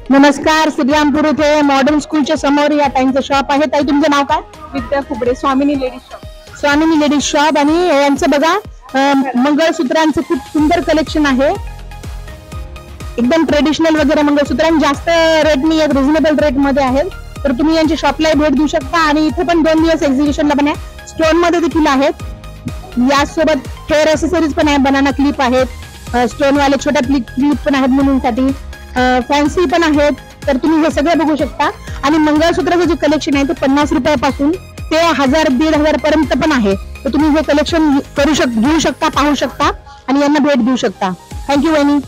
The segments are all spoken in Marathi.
नमस्कार, श्रीरामपूर येथे मॉडर्न स्कूलच्या समोर या ताईंचं शॉप आहे. ताई, तुमचं नाव काय? विद्या खुबडे, स्वामिनी लेडीज शॉप. स्वामिनी लेडीज शॉप. आणि यांचं बघा मंगळसूत्रांचं खूप सुंदर कलेक्शन आहे. एकदम ट्रेडिशनल वगैरे मंगळसूत्र आणि जास्त रेट नाही, एक रिझनेबल रेट मध्ये आहेत. तर तुम्ही यांच्या शॉपला भेट देऊ शकता. आणि इथे पण 2 दिवस एक्झिबिशनला पण आहे. स्टोन मध्ये देखील आहेत. यासोबत हेअर असेसरीज पण आहे, बनाना क्लिप आहेत, स्टोन वाले छोट्या क्लिप पण आहेत मुलींसाठी, फॅन्सी पण आहेत. तर तुम्ही हे सगळं बघू शकता. आणि मंगळसूत्राचं जे कलेक्शन आहे ते 50 रुपयापासून ते 1000-1500 पर्यंत पण आहे. तर तुम्ही हे कलेक्शन घेऊ शकता, पाहू शकता आणि यांना भेट देऊ शकता. थँक्यू वहिनी.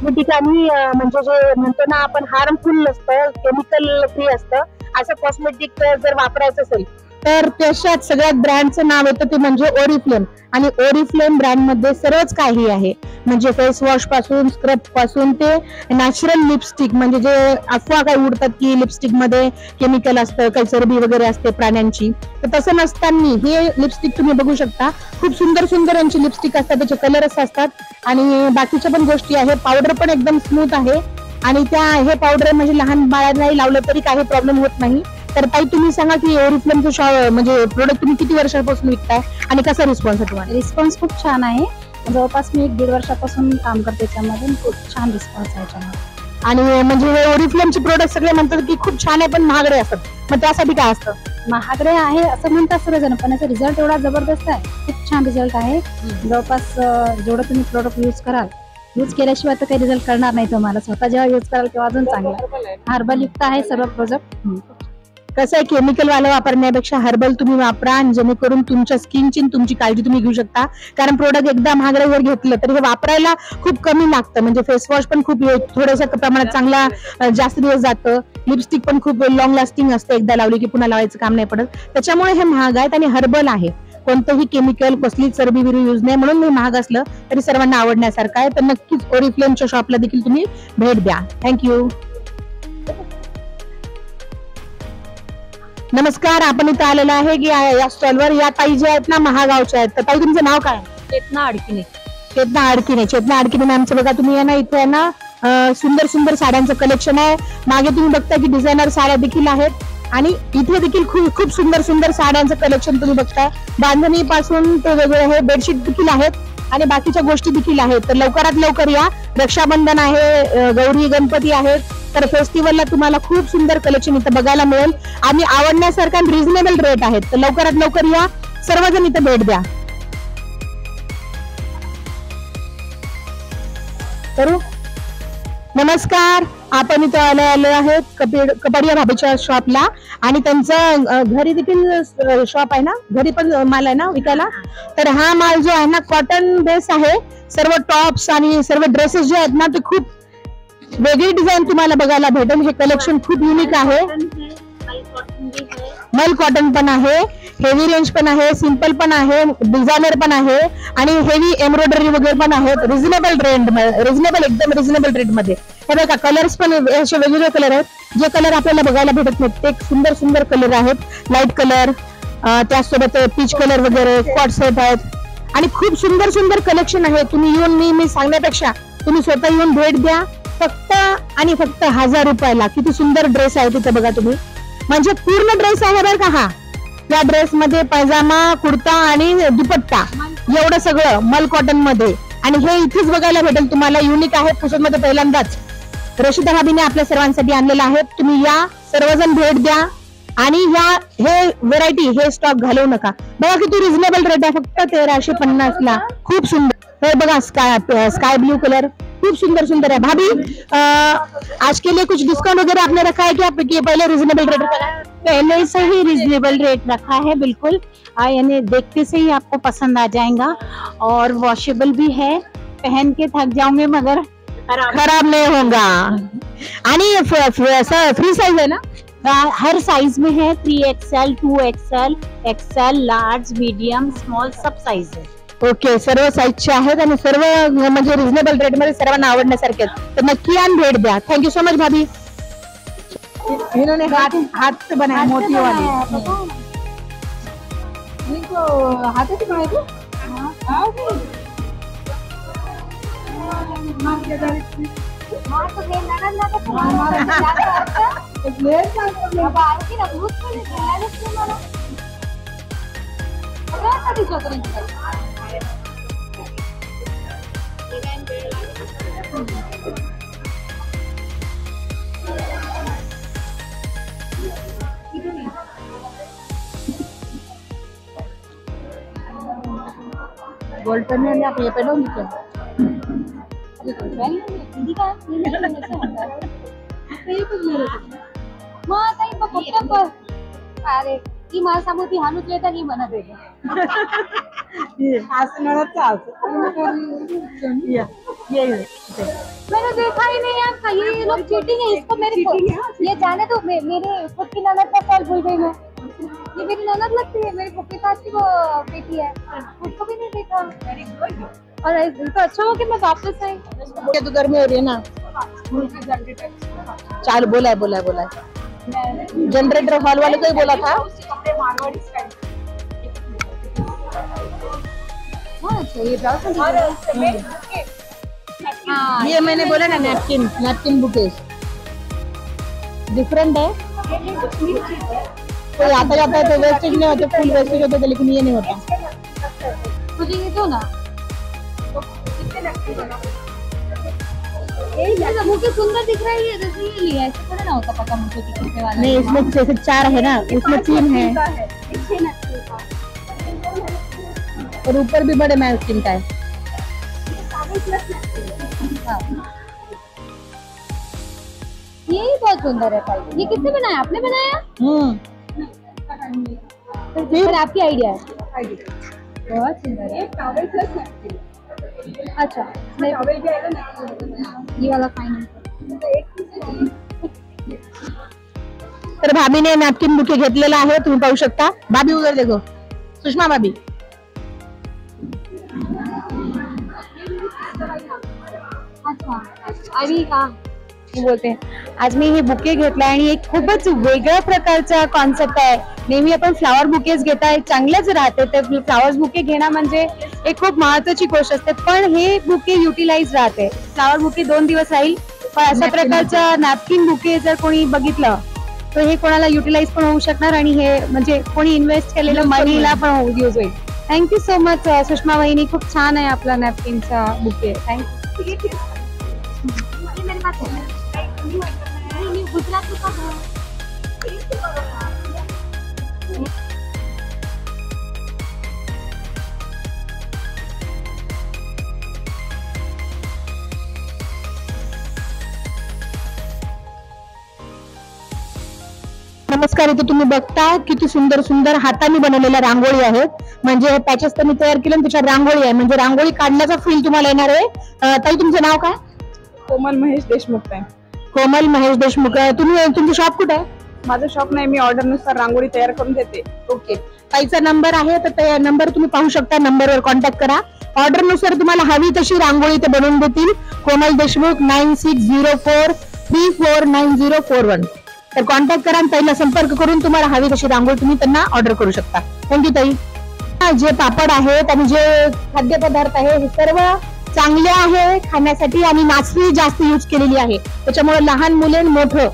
ठिकाणी म्हणजे जे म्हणतो ना आपण, हार्मफुल नसतं, केमिकल फ्री असतं असं कॉस्मेटिक जर वापरायचं असेल तर त्याच्यात सगळ्यात ब्रँडचं नाव येतं ते म्हणजे ओरिफ्लेम. आणि ओरिफ्लेम ब्रँड मध्ये सर्वच काही आहे. म्हणजे फेस वॉश पासून, स्क्रब पासून ते नॅचरल लिपस्टिक, म्हणजे जे अफवा काही उडतात की लिपस्टिक मध्ये केमिकल असतं, काही चरबी वगैरे असते प्राण्यांची, तर तसं नसताना हे लिपस्टिक तुम्ही बघू शकता. खूप सुंदर सुंदर यांची लिपस्टिक असतात, त्याचे कलर्स असतात आणि बाकीच्या पण गोष्टी आहे. पावडर पण एकदम स्मूथ आहे. आणि हे पावडर म्हणजे लहान बाळांनाही लावलं तरी काही प्रॉब्लेम होत नाही. तर ताई, तुम्ही सांगा की ओरिफ्लेमचं म्हणजे प्रोडक्ट तुम्ही किती वर्षापासून विकताय आणि कसा रिस्पॉन्स आहे तुम्हाला? रिस्पॉन्स खूप छान आहे. जवळपास मी 1-1.5 वर्षापासून काम करते त्यामध्ये. खूप छान रिस्पॉन्स आहे त्याच्यामध्ये. आणि म्हणजे हे ओरिफ्लेमचे प्रोडक्ट सगळे म्हणतात की खूप छान आहे पण महागडे असतात, मग त्यासाठी काय असतं? महागडे आहे असं म्हणतात सर्वजण, पण याचा रिझल्ट एवढा जबरदस्त आहे. खूप छान रिझल्ट आहे. जवळपास जेवढं तुम्ही प्रोडक्ट यूज केल्याशिवाय तर काही रिझल्ट करणार नाही तुम्हाला. स्वतः जेव्हा यूज कराल तेव्हा अजून चांगलं. हर्बल युक्त आहे सर्व प्रोडक्ट. कसं आहे, केमिकल वाला वापरण्यापेक्षा हर्बल तुम्ही वापरा, आणि जेणेकरून तुमच्या स्किनची तुमची काळजी तुम्ही घेऊ शकता. कारण प्रोडक्ट एकदा महागडे जर घेतलं तर हे वापरायला खूप कमी लागतं. म्हणजे फेस वॉश पण खूप थोड्याशा प्रमाणात चांगला जास्त दिवस जातं. लिपस्टिक पण खूप लॉंग लास्टिंग असते, एकदा लावली की पुन्हा लावायचं काम नाही पडत. त्याच्यामुळे हे महाग आहेत आणि हर्बल आहे. कोणतंही केमिकल, कसली चरबी बिरबी यूज नाही, म्हणून हे महाग असलं तरी सर्वांना आवडण्यासारखं आहे. तर नक्कीच ओरिफ्लेमच्या शॉपला देखील तुम्ही भेट द्या. थँक्यू. नमस्कार, आपण इथं आलेलो आहे की या स्टॉलवर या ताई ज्या आहेत ना, महागावच्या आहेत. तर ताई, तुमचं नाव काय? चेतना अडकिने. चेतना अडकिने मॅमचं बघा तुम्ही ना, इथे आहे ना सुंदर सुंदर साड्यांचं कलेक्शन आहे. मागे तुम्ही बघता की डिझायनर साड्या देखील आहेत. आणि इथे देखील खूप सुंदर सुंदर साड्यांचं कलेक्शन तुम्ही बघताय. बांधणी पासून ते वेगळे आहे, बेडशीट देखील आहेत आणि बाकीच्या गोष्टी देखील आहेत. तर लवकरात लवकर या. रक्षाबंधन आहे, गौरी गणपती आहेत, तर फेस्टिवलला तुम्हाला खूप सुंदर कलेक्शन इथं बघायला मिळेल आणि आवडण्यासारखा रिझनेबल रेट आहेत. तर लवकरात लवकर या, सर्वजण इथं भेट द्या. करू. नमस्कार, आपण इथं आलो आहेत कपाडिया भाभीच्या शॉपला. आणि त्यांचं घरी देखील शॉप आहे ना, घरी पण माल आहे ना विकायला. तर हा माल जो आहे ना, कॉटन बेस आहे. सर्व टॉप्स आणि सर्व ड्रेसेस जे आहेत ना, ते खूप वेगळी डिझाईन तुम्हाला बघायला भेटेल. हे कलेक्शन खूप युनिक आहे. मल कॉटन पण आहे, हेवी रेंज पण आहे, सिंपल पण आहे, डिझायनर पण आहे आणि हेवी एम्ब्रॉयडरी वगैरे पण आहेत. एकदम रिझनेबल रेट मध्ये. हे बघा, कलर्स पण असे वेगवेगळे कलर आहेत. जे कलर आपल्याला बघायला भेटत नाहीत ते सुंदर सुंदर कलर आहेत. लाईट कलर, त्याचसोबत पीच कलर वगैरे कॉट सेट आहेत आणि खूप सुंदर सुंदर कलेक्शन आहे. तुम्ही येऊन मी सांगण्यापेक्षा तुम्ही स्वतः येऊन भेट द्या. फक्त आणि फक्त 1000 रुपयाला किती सुंदर ड्रेस आहे तिथे बघा तुम्ही. म्हणजे पूर्ण ड्रेस आहे बरं का हा. या ड्रेस मध्ये पैजामा, कुर्ता आणि दुपट्टा एवढं सगळं मल कॉटन मध्ये. आणि हे इथेच बघायला भेटेल तुम्हाला. युनिक आहे, पुसद मध्ये पहिल्यांदाच रशिदा भाभीने आपल्या सर्वांसाठी आणलेलं आहे. तुम्ही या, सर्वजण भेट द्या आणि हे व्हेरायटी, हे स्टॉक घालवू नका. बघा किती रिझनेबल रेट आहे, फक्त 1350 ला. खूप सुंदर. हे बघा, स्काई ब्लू कलर खूप सुंदर सुंदर है। भाभी आज के लिए कुछ डिस्काउंट वगैरह आपने रखा है क्या? पहले रिजनेबल रेट रखा है? पहले से ही रिजनेबल रेट रखा है बिल्कुल। यानी देखते से ही आपको पसंद आ जाएगा और वॉशेबल भी है, पहन के थक जाओगे मगर खराब नहीं होगा। आणि फ्री साइज है ना? हर साइज में है, 3XL, 2XL, XL, large, medium, small सब साइज है। ओके, सर्व साइजचे आहेत आणि सर्व म्हणजे रिजनेबल रेट मध्ये सर्वांना आवडण्यासारखे आहेत, तर नक्की आण भेट द्या। थैंक यू सो मच भाभी। इन्होंने हाथ से बनाया मोती वाली, इनको हाथ से बनाए थे। हाँ गोल्डन में आप ये पहनोगी क्या? अरे ती मला सांगू ती हानूच लेता नाही म्हणत आहे मैंने देखा ही नहीं यार, ये लोग चीटिंग है। इसको मेरे ये जाने दो, मेरे खुद की ननद का साल भूल गई मैं। ये मेरी ननद लगती है, मेरी फुफी सास की वो बेटी है, उसको भी नहीं देखा। और तो अच्छा हो कि मैं वापस आई। तो गर्मी हो रही है ना, चालू बोला है जनरेटर हॉल वाले को ही बोला था। ये मैंने बोला ना, नैपकिन बुकेज डिफरेंट है। कोई आता जाता है तो वेस्टेज नहीं होते, फुल वेस्टेज होते थे, लेकिन ये नहीं होता। मुझे ये दो ना, मुझे सुंदर दिख रहा है ये, जैसे ये लिया ऐसे थोड़ा ना होता पका मुझे कितने वाला। नहीं, इसमें जैसे 4 है ना, इसमें 3 है और ऊपर भी बड़े मैस्किन का है। ये बहुत सुंदर है भाई। ये किसने बनाया? आपने बनाया? फिर आपकी आइडिया है? बहुत सुंदर है। अच्छा, ये वाला फाइन। तर भाभीने नॅपकिन बुके घेतलेला आहे, तुम्ही पाहू शकता। भाभी उधर देखो, सुषमा भाभी। अच्छा, अभी का बोलते हैं, आज मी हे बुके घेतलाय आणि एक खूपच वेगळ्या प्रकारचा कॉन्सेप्ट आहे। नेहमी आपण फ्लावर बुकेज घेताय, चांगलेच राहते, ते फ्लावर्स बुके घेणं म्हणजे एक खूप महत्वाची गोष्ट असते, पण हे बुके युटिलाइज राहते। फ्लावर बुके 2 दिवस राहील, पण अशा प्रकारचा नॅपकिन बुके जर कोणी बघितलं तर हे कोणाला युटिलाइज पण होऊ शकणार आणि हे म्हणजे कोणी इन्व्हेस्ट केलेलं मनीला पण युज होईल। थँक्यू सो मच सुषमा वहिनी, खूप छान आहे आपला नॅपकिनचा बुके। थँक्यू। गुजरात नमस्कार, इथे तुम्ही बघता किती सुंदर सुंदर हाताने बनवलेल्या रांगोळी आहेत। म्हणजे पॅचेस त्यांनी तयार केले, त्याच्यावर रांगोळी आहे, म्हणजे रांगोळी काढण्याचा फील तुम्हाला येणार आहे। ताई, तुमचं नाव काय? कोमल महेश देशमुख आहे। कोमल महेश देशमुख। तुमचं शॉप कुठे आहे? माझं शॉप नाही, मी ऑर्डर नुसार रांगोळी तयार करून देते। ओके, ताईचा नंबर आहे, तर त्या नंबर तुम्ही पाहू शकता, नंबरवर कॉन्टॅक्ट करा। ऑर्डर नुसार तुम्हाला हवी तशी रांगोळी ते बनवून देतील। कोमल देशमुख 9604349041 तर कॉन्टॅक्ट करा आणि ताईला संपर्क करून तुम्हाला हवी तशी रांगोळी तुम्ही त्यांना ऑर्डर करू शकता। थँक्यू ताई। जे पापड आहेत आणि जे खाद्यपदार्थ आहे हे सर्व चांगले आहे खाण्यासाठी आणि नाचणी जास्त यूज केलेली आहे, त्याच्यामुळे लहान मुले मोठे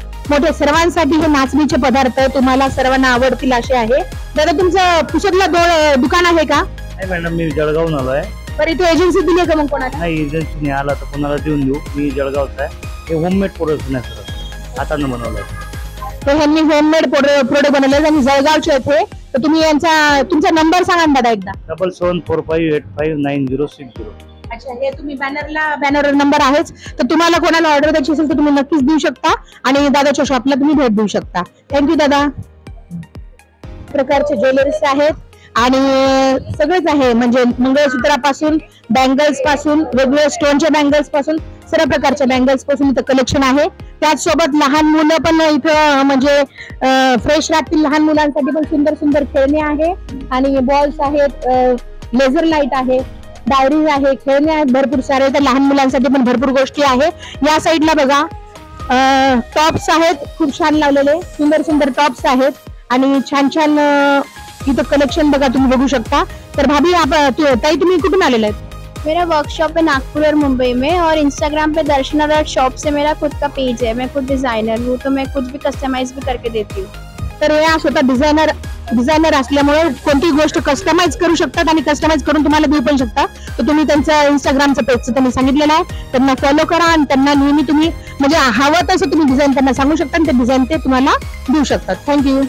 सर्वांसाठी हे नाचणीचे पदार्थ तुम्हाला सर्वांना आवडतील असे आहे। दादा, तुमचं पुसदला दुकान आहे का? नाही मॅडम, मी जळगावून आलोय। तर इथे एजन्सी दिली आहे का मग कोणाला? नाही, एजन्सी नाही आला तर कोणाला देऊन देऊ। मी जळगावचा आहे, हे होममेड प्रोडक्ट आहे सर, हातानं बनवलं। तर ह्यांनी होममेड प्रोडक्ट बनवले आणि जळगावचे येथे। तर तुम्ही तुमचा नंबर सांगा ना दादा एकदा। 7745859060। अच्छा, हे तुम्ही बॅनर नंबर आहेच, तर तुम्हाला कोणाला ऑर्डर द्यायची असेल तर तुम्ही नक्कीच देऊ शकता आणि दादाच्या शॉपला तुम्ही भेट देऊ शकता। थँक्यू दादा। प्रकारचे ज्वेलरीज आहेत आणि सगळेच आहे, म्हणजे मंगळसूत्रापासून बँगल्स पासून, वेगवेगळ्या स्टोनच्या बँगल्स पासून, सर्व प्रकारच्या बँगल्स पासून इथं कलेक्शन आहे। त्याचसोबत लहान मुलं पण इथं म्हणजे फ्रेश राहतील, लहान मुलांसाठी पण सुंदर सुंदर खेळणे आहे आणि बॉल्स आहेत, लेझर लाईट आहे, डायरीज आहे, खेळणे आहेत भरपूर सारे। तर लहान मुलांसाठी पण भरपूर गोष्टी आहे। या साईडला बघा टॉप्स आहेत, खूप छान लावलेले सुंदर सुंदर टॉप्स आहेत आणि छान छान इथं कलेक्शन बघा तुम्ही बघू शकता। तर भाभी, ताई तुम्ही कुठून आलेले आहेत? मेरा वर्कशॉप है नागपुर और मुंबई में, और इंस्टाग्राम पे दर्शना डॉट शॉप से मेरा खुद का पेज है। मैं खुद डिजाइनर हूँ, तो मैं कुछ भी कस्टमाइज भी करके देती हूँ। तर या स्वतः डिझायनर असल्यामुळे कोणती गोष्ट कस्टमाइज करू शकतात आणि कस्टमाइज करून तुम्हाला देऊ पण शकता. तर तुम्ही त्यांचं इंस्टाग्रामचं पेजचं त्यांनी सांगितलेलं आहे, त्यांना फॉलो करा आणि त्यांना नेहमी तुम्ही म्हणजे हवं तसं तुम्ही डिझाईन त्यांना सांगू शकता आणि ते डिझाईन ते तुम्हाला देऊ शकतात. थँक्यू.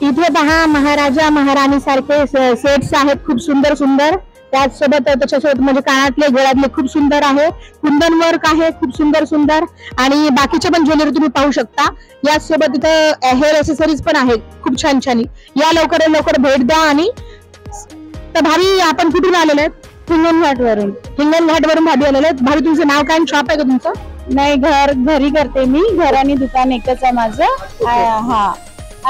इथे पहा महाराजा महाराणी सारखे सेट्स आहेत, खूप सुंदर सुंदर. त्याचसोबत त्याच्यासोबत म्हणजे कानातले गळ्यातले खूप सुंदर आहे, कुंदन वर्क आहे खूप सुंदर सुंदर, आणि बाकीचे पण ज्वेलरी तुम्ही पाहू शकता. याचसोबत इथं हेअर एक्सेसरीज पण आहे खूप छान छान. या लवकर लवकर भेट द्या. आणि तर भाभी आपण कुठून आलेले आहेत? हिंगणघाट वरून. हिंगणघाट वरून भाभी आलेले आहेत. भाभी तुमचं नाव काय, शॉप आहे का तुमचं? नाही, घरी करते मी. घर आणि दुकान एकच आहे माझं. हा.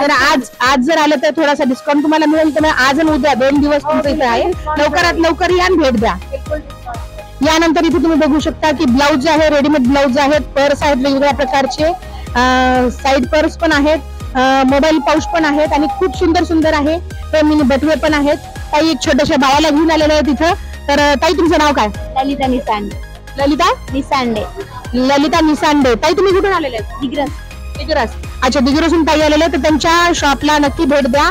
तर आज जर आलं तर थोडासा डिस्काउंट तुम्हाला मिळेल. तर आज आणि उद्या 2 दिवस तुमचं इथे आहे. लवकरात लवकर या आणि भेट द्या. यानंतर इथे तुम्ही बघू शकता की ब्लाउज आहे, रेडीमेड ब्लाउज आहेत, पर्स आहेत वेगवेगळ्या प्रकारचे, साईड पर्स पण आहेत, मोबाईल पाऊच पण आहेत आणि खूप सुंदर सुंदर आहे. तर मिनी बटवे पण आहेत. ताई एक छोट्याशा बाळाला घेऊन आलेलं आहे तिथं. तर ताई तुमचं नाव काय? ललिता निसांडे. ललिता निसांडे. ललिता निसांडे. ताई तुम्ही कुठून आलेले आहेत? दिग्रस. अच्छा, दिग्रसून ताई आलेले. तर त्यांच्या शॉपला नक्की भेट द्या.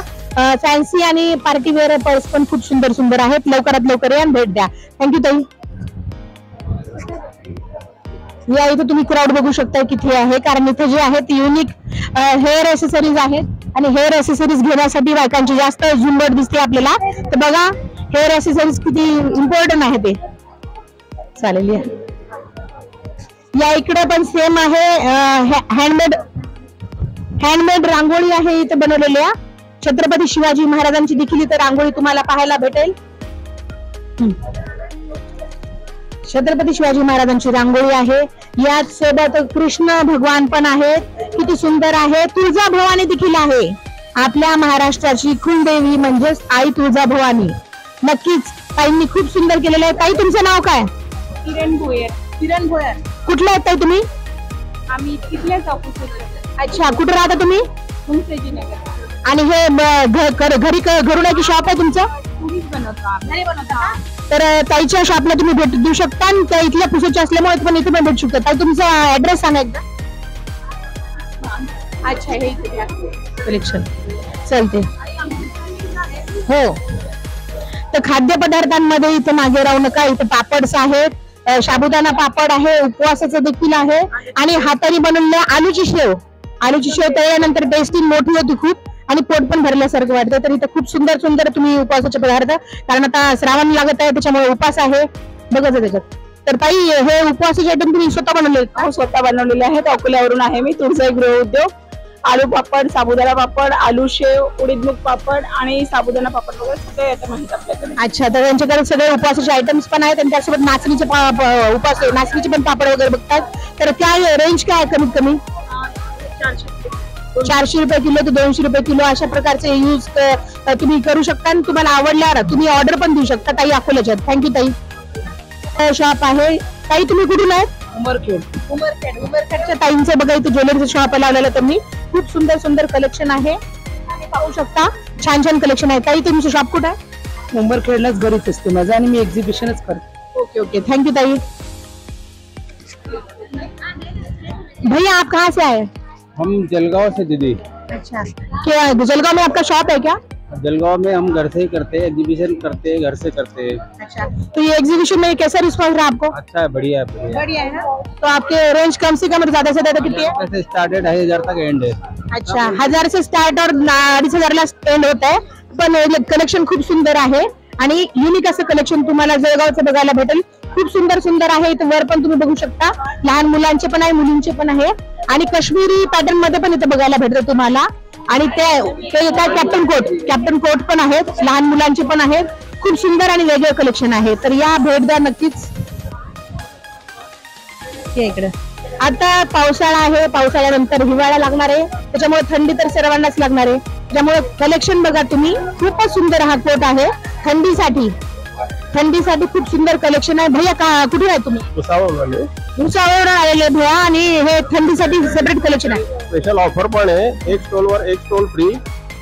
फॅन्सी आणि पार्टी वेअर पर्स पण खूप सुंदर सुंदर आहेत. लवकरात लवकर या आणि भेट द्या. थँक्यू ताई. या इथे तुम्ही क्राऊड बघू शकता किती आहे, कारण इथे जे आहेत युनिक हेअर एक्सेसरीज आहेत आणि हेअर एक्सेसरीज घेण्यासाठी बायकांची जास्त झुंबड दिसते आपल्याला. तर बघा हेअर एक्सेसरीज किती इम्पॉर्टंट आहे ते. चालेल या इकडे पण सेम आहे. हँडमेड रांगोळी आहे इथे बनवलेली. छत्रपती शिवाजी महाराजांची देखील इथे रांगोळी तुम्हाला पाहायला भेटेल. छत्रपती शिवाजी महाराजांची रांगोळी आहे. याच सोबत कृष्ण भगवान पण आहेत, किती सुंदर आहे. तुळजाभवानी देखील आहे. आपल्या महाराष्ट्राची कुलदेवी म्हणजेच आई तुळजाभवानी. नक्कीच ताईंनी खूप सुंदर केलेलं आहे. ताई तुमचं नाव काय? किरण भोयर. कुठले आहेत ताई तुम्ही? आम्ही तिथल्याच ऑफिस. अच्छा, कुठे राहता तुम्ही? आणि हे घरी घरून आहे की शॉप आहे तुमचं? तर ताईच्या शॉपला तुम्ही भेट देऊ शकता आणि त्या इथल्या पुसेच्या असल्यामुळे पण इथे पण भेटू शकता. ताई तुमचा ऍड्रेस सांगा एकदा. अच्छा, हे कलेक्शन चालते हो. तर खाद्यपदार्थांमध्ये इथे मागे राहू नका. इथे पापड्स आहेत, साबुदाणा पापड आहे, उपवासाचं देखील आहे आणि हाताने बनवलेल्या आलूची शेव तळल्यानंतर टेस्टी मोठी होती खूप आणि पोट पण भरल्यासारखं वाटतं. तर इथं खूप सुंदर सुंदर तुम्ही उपवासाचे पदार्थ, कारण आता श्रावण लागत आहे त्याच्यामुळे उपास आहे बघायचं त्याच्यात. तर ताई हे उपवासाचे आयटम तुम्ही स्वतः बनवले? स्वतः बनवलेले आहेत. अकोल्यावरून आहे मी. तुळजाई गृह उद्योग. आलू पापड, साबुदाणा पापड, आलू शेव, उडीद मूग पापड आणि साबुदाणा पापड वगैरे सगळे आयटम आहेत आपल्याकडे. अच्छा, तर त्यांच्याकडे सगळे उपवासाचे आयटम्स पण आहेत आणि त्यासोबत नाचणीचे पण पापड वगैरे बघतात. तर त्या रेंज काय आहे कमीत कमी? 400 रुपये किलो ते 200 रुपये किलो अशा प्रकारचे यूज तुम्ही करू शकता आणि तुम्हाला आवडल्यावर तुम्ही ऑर्डर पण देऊ शकता. ताई अकोल्याच्या. थँक्यू ताई. शॉप आहे. ताई तुम्ही कुठून आहेत? उमरखेडच्या ताईंचं बघा इथे ज्वेलरीचं शॉप लावलेलं त्यांनी. खूप सुंदर सुंदर कलेक्शन आहे आणि पाहू शकता छान छान कलेक्शन आहे. ताई तुमचं शॉप कुठं आहे? उमरखेडलाच घरीच असते माझं आणि मी एक्झिबिशनच करते. ओके, थँक्यू ताई. भैया आप कहाँ से आए? हम जलगांव से दीदी. अच्छा, क्या जलगांव में आपका शॉप है क्या? जलगांव में हम घर से ही करते हैं, एग्जीबिशन करते हैं, घर से करते हैं. अच्छा, तो ये एग्जीबिशन में कैसा रिस्पॉन्स रहा आपको? अच्छा है, बढ़िया है, बढ़िया है ना. तो आपके रेंज कम से कम ज्यादा से ज्यादा कितनी है? ऐसे स्टार्टेड 1000 तक एंड है. अच्छा, 1000 से स्टार्ट और 2500 ला एंड होत आहे. पण कलेक्शन खूप सुंदर आहे आणि युनिक असं कलेक्शन तुम्हाला जळगावचं बघायला भेटेल. खूप सुंदर सुंदर आहे. इथे वर पण तुम्ही बघू शकता. लहान मुलांचे पण आहे, मुलींचे पण आहे आणि काश्मीरी पॅटर्न मध्ये पण इथे बघायला भेटतं तुम्हाला. आणि ते काय कॅप्टन कोट पण आहेत, लहान मुलांचे पण आहेत. खूप सुंदर आणि वेगळं कलेक्शन आहे. तर या भेट द्या नक्कीच. इकडे आता पावसाळा आहे, पावसाळ्यानंतर हिवाळा लागणार आहे, त्याच्यामुळे थंडी तर सर्वांनाच लागणार आहे. त्यामुळे कलेक्शन बघा तुम्ही. खूपच सुंदर हा कोट आहे थंडीसाठी खूप सुंदर कलेक्शन आहे. भैया कुठे आहे तुम्ही? भुसावळवरून आलेले भैया आणि हे थंडीसाठी सेपरेट कलेक्शन आहे. स्पेशल ऑफर पण आहे. एक स्टोलवर एक स्टोल फ्री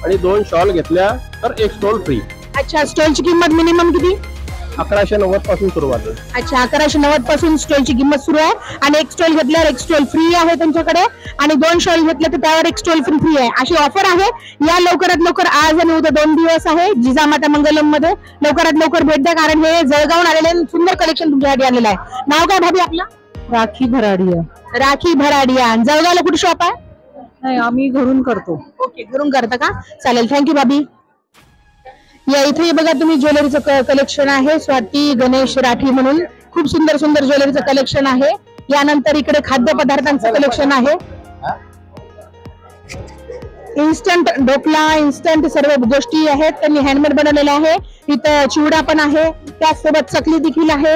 आणि 2 शॉल घेतल्या तर एक स्टोल फ्री. अच्छा, स्टोलची किंमत मिनिमम किती? 1190 पासून सुरुवात आहे. अच्छा, 1190 पासून स्टॉलची किंमत सुरू आहे. आणि एक स्टॉल घेतल्यावर एक स्टॉल फ्री आहे त्यांच्याकडे, आणि 2 स्टॉल घेतले तर त्यावर एक स्टॉल फ्री आहे. अशी ऑफर आहे. या लवकरात लवकर, आज आणि उद्या 2 दिवस आहे जिजामाता मंगलम मध्ये. लवकरात लवकर भेट द्या, कारण हे जळगावून आलेले सुंदर कलेक्शन तुमच्यासाठी आलेलं आहे. नाव काय भाभी आपलं? राखी भराडिया. राखी भराडिया. जळगावला कुठे शॉप आहे? नाही, आम्ही घरून करतो. ओके, घरून करता का? चालेल, थँक्यू भाभी. या इथे बघा तुम्ही ज्वेलरीचं कलेक्शन आहे. स्वाती गणेश राठी म्हणून खूप सुंदर सुंदर ज्वेलरीचं कलेक्शन आहे. यानंतर इकडे खाद्यपदार्थांचं कलेक्शन आहे. इन्स्टंट ढोकला, इन्स्टंट सर्व गोष्टी आहेत, त्यांनी हँडमेड बनवलेल्या आहे. इथं चिवडा पण आहे, त्याचसोबत चकली देखील आहे.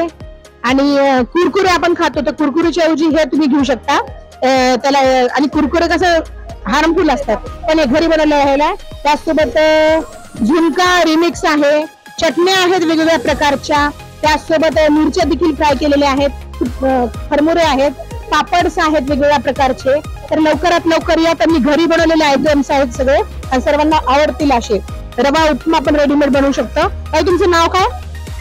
आणि कुरकुरे आपण खातो, तर कुरकुरेच्या ऐवजी हे तुम्ही घेऊ शकता त्याला. आणि कुरकुरे कसं हार्मफुल असतात, पण हे घरी बनवलेलं आहे. त्याचसोबत झुणका रिमिक्स आहे, चटण्या आहेत वेगवेगळ्या प्रकारच्या, त्याचसोबत मिरच्या देखील फ्राय केलेल्या आहेत, खरमुरे आहेत, पापड्स आहेत वेगवेगळ्या प्रकारचे. तर लवकरात लवकर या, त्यांनी घरी बनवलेले आयटम्स आहेत सगळे, आणि सर्वांना आवडतील असे. रवा उपमा पण रेडीमेड बनवू शकतं. तुमचं नाव काय?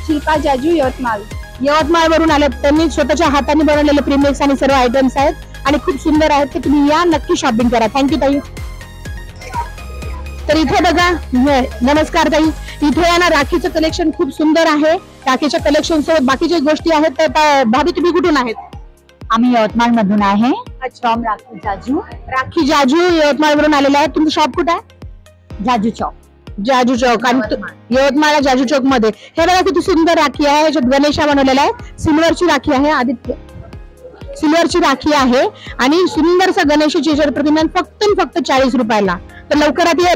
शिल्पा जाजू, यवतमाळ. यवतमाळ वरून आले. त्यांनी स्वतःच्या हाताने बनवलेले प्रीमिक्स आणि सर्व आयटम्स आहेत, आणि खूप सुंदर आहेत. ते तुम्ही या, नक्की शॉपिंग करा. थँक्यू ताई. तर इथे बघा, नमस्कार ताई. इथे या ना, राखीचं कलेक्शन खूप सुंदर आहे. राखीच्या कलेक्शन सोबत बाकीच्या गोष्टी आहेत. तर भाभी तुम्ही कुठून आहेत? आम्ही यवतमाळ मधून आहे. फ्रॉम राखी जाजू. राखी जाजू यवतमाळ वरून आलेला आहे. तुमचं शॉप कुठे आहे? जाजू चौक. जाजू चौक. आणि यवतमाळ जाजू चौक मध्ये हे बघा किती सुंदर राखी आहे. याच्यात गणेशा बनवलेला आहे. सिल्वरची राखी आहे. आदित्य सिल्वरची राखी आहे, आणि सुंदरसा गणेशाची प्रतिमा फक्त 40 रुपयाला. तर लवकरात ये.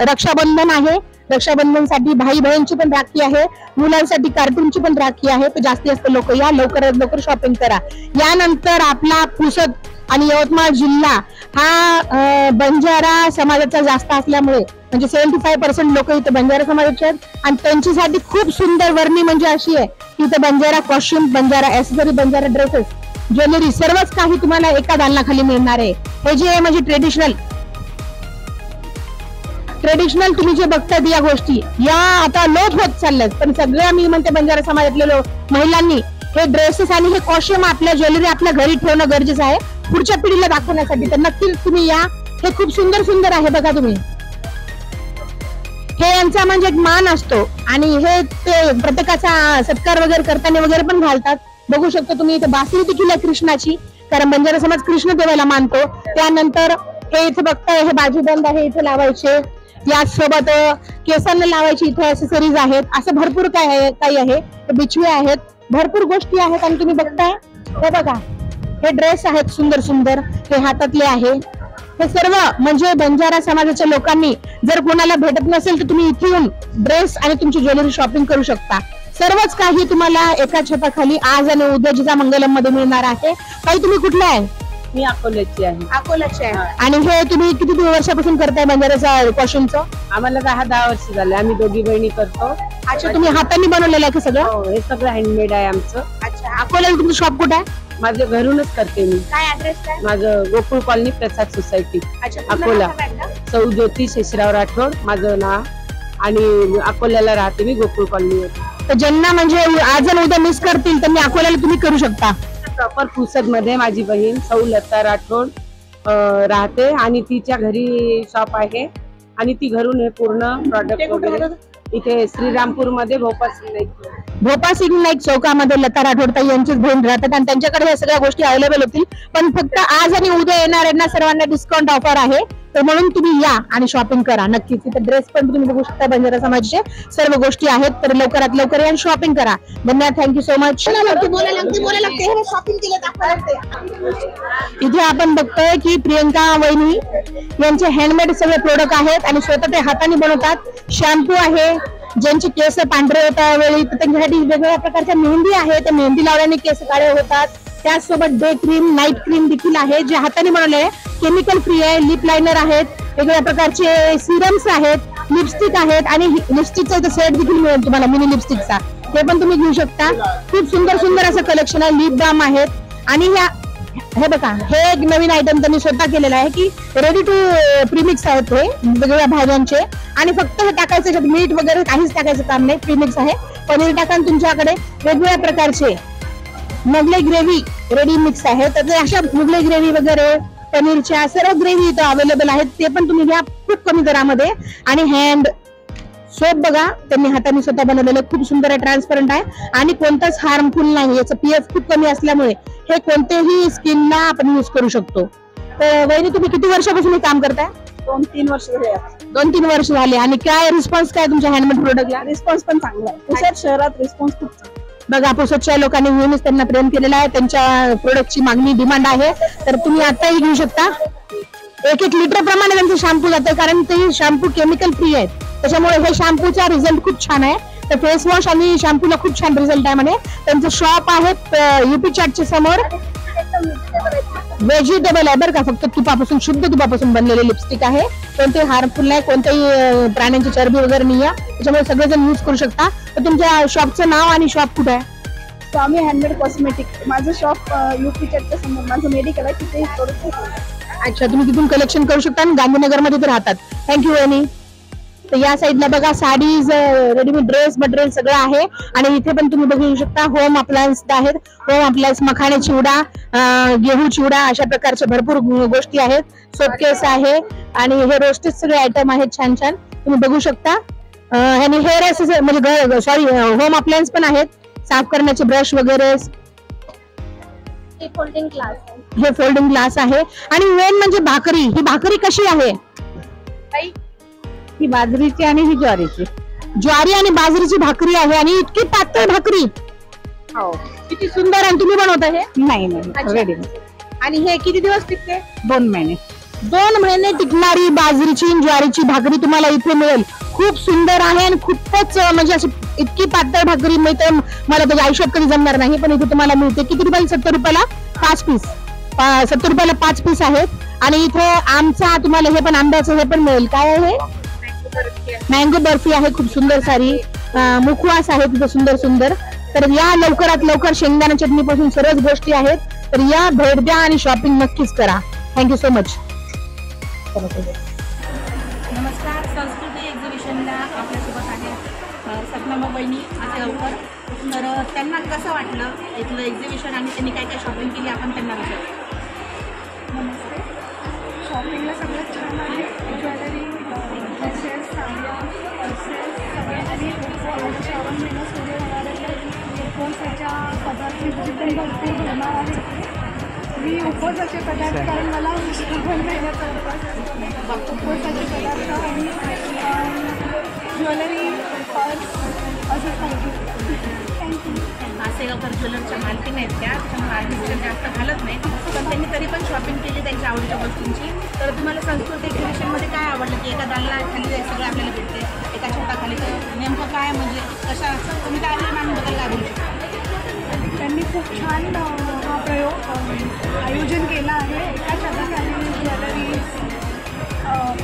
रक्षाबंधन आहे. रक्षाबंधनसाठी भाई बहिणीची पण राखी आहे, मुलांसाठी कार्टूनची पण राखी आहे. तर जास्तीत लोक या, लवकरात लवकर शॉपिंग करा. यानंतर आपला पुसद आणि यवतमाळ जिल्हा हा बंजारा समाजाचा जास्त असल्यामुळे, म्हणजे 75% लोक इथे बंजारा समाजाचे आहेत. आणि त्यांच्यासाठी खूप सुंदर वर्णी म्हणजे अशी आहे की इथे Banjara costume, Banjara accessory, Banjara dresses, jewellery सर्वच काही तुम्हाला एका दालनाखाली मिळणार आहे. हे जे म्हणजे ट्रेडिशनल तुम्ही जे बघताय या गोष्टी, या आता लोप होत चालल्यात. पण सगळ्या मी म्हणते बंजारा समाजातल्या महिलांनी हे ड्रेसेस आणि हे कॉस्ट्युम, आपल्या ज्वेलरी आपल्या घरी ठेवणं गरजेचं आहे पुढच्या पिढीला दाखवण्यासाठी. तर नक्कीच तुम्ही या. हे खूप सुंदर सुंदर आहे बघा तुम्ही. हे यांचा म्हणजे एक मान असतो, आणि हे ते प्रत्येकाचा सत्कार वगैरे करताना वगैरे पण घालतात. बघू शकता तुम्ही. इथे बासरी देखील आहे कृष्णाची, कारण बंजारा समाज कृष्ण देवाला मानतो. त्यानंतर हे इथे बघताय, हे बाजूबंद आहे, इथे लावायचे. यासोबत केसांना लावायची इथे ऍक्सेसरीज आहेत. असं भरपूर काही आहे. बिछवे आहेत, भरपूर गोष्टी आहेत. आणि तुम्ही बघताय, हे बघा, हे ड्रेस आहेत सुंदर सुंदर, हे हातातले आहे. हे सर्व म्हणजे बंजारा समाजाच्या लोकांनी, जर कोणाला भेटत नसेल तर तुम्ही इथे येऊन ड्रेस आणि तुमची ज्वेलरी शॉपिंग करू शकता. सर्वच काही तुम्हाला एका छताखाली आज आणि उद्या जिजा मंगलम मध्ये मिळणार आहे. काही तुम्ही कुठले आहे? मी अकोल्याची आहे. अकोल्याची आहे. आणि हे तुम्ही किती वर्षापासून करताय बंजाराचा कॉस्ट्युमचं? आम्हाला 10 वर्ष झाले. आम्ही दोघी बहिणी करतो. अच्छा, तुम्ही हाताने बनवलेलं आहे का सगळं? हो, हे सगळं हँडमेड आहे आमचं. अच्छा, अकोल्याला तुमचं शॉप कुठे आहे? माझं घरूनच करते मी. काय ऍड्रेस काय? माझं गोकुळ कॉलनी प्रसाद सोसायटी, अच्छा, अकोला. सौ ज्योती शेषराव राठोड माझं नाव, आणि अकोल्याला राहते मी, गोकुळ कॉलनीवर. तर ज्यांना म्हणजे आज आणि उद्या मिस करतील त्यांनी अकोल्याला तुम्ही करू शकता. प्रॉपर पुसद मध्ये माझी बहीण सौ लता राठोड राहते, आणि तिच्या घरी शॉप आहे, आणि ती घरून हे पूर्ण प्रॉडक्ट वगैरे इथे श्रीरामपूर मध्ये भोपा सिंग नाईक चौकामध्ये लता राठोड ताई यांचीच बहीण राहतात, आणि त्यांच्याकडे या सगळ्या गोष्टी अवेलेबल होतील. पण फक्त आज आणि उद्या येणाऱ्यांना सर्वांना डिस्काउंट ऑफर आहे. तर म्हणून तुम्ही या आणि शॉपिंग करा नक्कीच. इथे ड्रेस पण तुम्ही बघू शकता, बंजारा समाजाचे सर्व गोष्टी आहेत. तर लवकरात लवकर या आणि शॉपिंग करा. धन्यवाद, थँक्यू सो मच. इथे आपण बघतोय की प्रियंका वहिनी यांचे हँडमेड सगळे प्रोडक्ट आहेत, आणि स्वतः ते हाताने बनवतात. शॅम्पू आहे, ज्यांचे केस पांढरे होता वेळी तर त्यांच्यासाठी वेगवेगळ्या प्रकारच्या मेहंदी आहे. त्या मेहंदी लावल्याने केस काळे होतात. त्याचसोबत डे क्रीम, नाईट क्रीम देखील आहे, जे हाताने बनवले आहे, केमिकल फ्री आहे. लिप लायनर आहेत, वेगवेगळ्या प्रकारचे सिरम्स आहेत, लिपस्टिक आहेत, आणि लिपस्टिकचा सेट देखील मिळेल तुम्हाला मिनी लिपस्टिकचा. ते पण तुम्ही घेऊ शकता. खूप सुंदर सुंदर असं कलेक्शन आहे. लिप बाम आहेत, आणि हे बघा, हे एक नवीन आयटम त्यांनी स्वतः केलेला आहे की रेडी टू प्रीमिक्स आहेत हे वेगवेगळ्या भाज्यांचे, आणि फक्त हे टाकायचं, मीठ वगैरे काहीच टाकायचं काम नाही. प्रीमिक्स आहे, पनीर टाका आणि तुमच्याकडे वेगवेगळ्या प्रकारचे मुगलाई ग्रेव्ही रेडी मिक्स आहे. तर अशा मुगलाई ग्रेव्ही वगैरे पनीरच्या सर्व ग्रेव्ही इथं अवेलेबल आहेत. ते पण तुम्ही घ्या खूप कमी दरामध्ये. आणि हँड सोप बघा त्यांनी हाताने स्वतः बनवलेलं खूप सुंदर आहे, ट्रान्सपरंट आहे आणि कोणताच हार्मफुल नाही. याचं पीएफ खूप कमी असल्यामुळे हे कोणत्याही स्किनला आपण युज करू शकतो. तर वहिनी तुम्ही किती वर्षापासून हे काम करताय? 2-3 वर्ष झाले. 2-3 वर्ष झाले. आणि काय रिस्पॉन्स काय तुमच्या हँडमेड प्रोडक्टला? रिस्पॉन्स पण चांगला आहे. पुसद शहरात रिस्पॉन्स खूप चांगला. बघा पुसदच्या लोकांनी नेहमीच त्यांना प्रेम केलेलं आहे. त्यांच्या प्रोडक्टची मागणी डिमांड आहे. तर तुम्ही आताही घेऊ शकता. 1-1 लिटर प्रमाणे त्यांचं शॅम्पू जातं कारण ते शॅम्पू केमिकल फ्री आहेत. त्याच्यामुळे हे शॅम्पूचा रिझल्ट खूप छान आहे. तर फेस वॉश आणि शॅम्पूला खूप छान रिझल्ट आहे म्हणे. त्यांचं शॉप आहे युपी चाटच्या समोर. व्हेजिटेबल आहे बरं का, फक्त तुपापासून शुद्ध तुपापासून बनलेले लिपस्टिक आहे. कोणते हार्मफुल नाही, कोणत्याही प्राण्यांची चरबी वगैरे नाही आहे. त्याच्यामुळे सगळेजण युज करू शकता. तर तुमच्या शॉपचं नाव आणि शॉप कुठे आहे? स्वामी हँडमेड कॉस्मेटिक. माझं शॉप युपी चटच्या समोर माझं मेडिकल आहे, तिथे अच्छा, तुम्ही तिथून कलेक्शन करू शकता आणि गांधीनगरमध्ये ते राहतात. थँक्यू वहिनी. तर या साईडला बघा साडीज, रेडीमेड ड्रेस मटेरियल सगळं आहे. आणि इथे पण तुम्ही बघू शकता होम अप्लायन्स आहेत. होम अप्लायन्स मखाणे चिवडा, गेहू चिवडा अशा प्रकारच्या भरपूर गोष्टी आहेत. सोपकेस आहे आणि हे रोस्टेड सगळे आयटम आहेत छान छान तुम्ही बघू शकता. आणि हेअर म्हणजे सॉरी होम अप्लायन्स पण आहेत, साफ करण्याचे ब्रश वगैरे. हे फोल्डिंग ग्लास आहे. हे फोल्डिंग ग्लास आहे. आणि मेन म्हणजे भाकरी. ही भाकरी कशी आहे? ही बाजरीची आणि ही ज्वारीची. ज्वारी आणि बाजरीची भाकरी आहे आणि इतकी पातळ भाकरी. हो, किती सुंदर. आणि तुम्ही बनवता हे? नाही रेडी. आणि हे किती दिवस टिकते? 2 महिने. 2 महिने टिकणारी बाजरीची आणि ज्वारीची भाकरी तुम्हाला इथे मिळेल. खूप सुंदर आहे आणि खूपच म्हणजे अशी इतकी पातळ भाकरी मिळते. मला त्याच्या आयुष्यात कधी जमणार नाही, पण इथे तुम्हाला मिळते. किती रुपयाला? 70 रुपयाला 5 पीस. 70 रुपयाला 5 पीस आहेत. आणि इथे आमचा तुम्हाला हे पण आंब्याचं हे पण मिळेल. काय आहे? मँगो बर्फी आहे खूप सुंदर सारी. मुखवास आहे तिथे सुंदर सुंदर. तर या लवकरात लवकर शेंगदाणा चटणी पासून सर्वच गोष्टी आहेत. तर या भेट द्या आणि शॉपिंग नक्कीच करा. Thank you so much. नमस्कार. संस्कृती एक्झिबिशनला आपल्यासोबत आहे सपना बहिणी आसेगावकर. तर त्यांना कसं वाटलं इथलं एक्झिबिशन आणि त्यांनी काय काय शॉपिंग केली आपण त्यांना विचारू. नमस्ते. शॉपिंगला सगळं छान आहे. ज्वेलरी, ड्रेसेस, साड्या, पर्सेस सगळे. आणि श्रावण महिना सुरू होणार आहे. उपवासाच्या पदार्थ पण भरपूर होणार आहे. मी उपवासाचे पदार्थ कारण मला श्रावण महिन्याचा उपवास. उपवासाचे पदार्थ आणि ज्वेलरी, पर्स असं सांगितलं. थँक्यू. आसेगावकर ज्वेलरच्या मालकीण आहेत त्या, त्याच्यामुळे आर्टिस्ट जास्त घालत नाही, पण त्यांनी तरी पण शॉपिंग केली त्यांच्या आवडीच्या वस्तूंची. तर तुम्हाला संस्कृती एक्झिबिशनमध्ये काय आवडलं की एका दालना खाली सगळं आपल्याला भेटते, एका छताखाली नेमकं काय म्हणजे कशा तुम्ही काय बद्दल काय बोलू शकता? त्यांनी खूप छान हा प्रयोग आयोजन केला आहे. एका छताखाली ज्वेलरीज,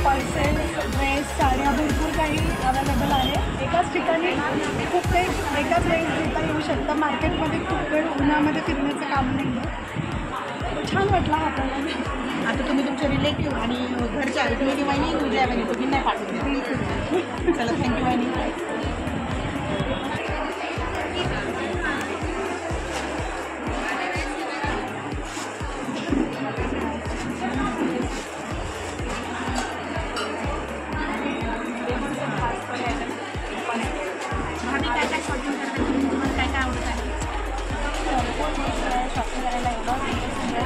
पर्सेस, ड्रेस, साड्या भरपूर काही अवेलेबल आहे. एकाच ठिकाणी खूप काही एकाच वेळेस घेता येऊ शकतं. मार्केटमध्ये खूप वेळ उन्हामध्ये फिरण्याचं काम नाही आहे. छान वाटला हा प्रयोग. आता तुम्ही तुमचे रिलेटिव्ह आणि घरच्या रोहिणी वाहिनी विजया वाहिनी तुम्ही नाही पाठवते. चला थँक्यू वाहिनी. शॉपिंग करायला एवढं सुंदर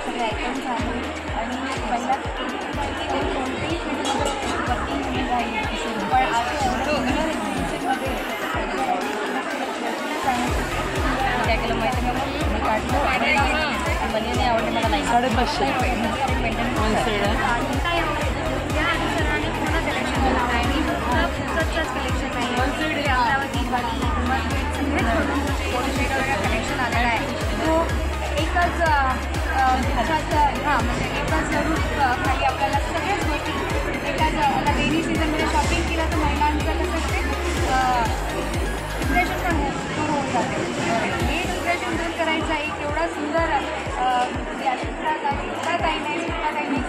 सगळे आयटम्स आहेत. आणि पहिला कोणतेही वर्किंग राहील पण आता काय केलं माहिती आहे का? मी काढलं आणि बनियाने आवडले मला. नाही 550 कलेक्शन आलेला आहे. तो एकच ह्याच्यात म्हणजे एकच रूट खाली आपल्याला सगळ्याच गोष्टी एकाच. आता रेनी सीझनमध्ये शॉपिंग केलं तर महिलांचं कसं असते डिप्रेशन पण होऊन जाते. हे डिप्रेशन दूर करायचं एक एवढा सुंदर सुद्धा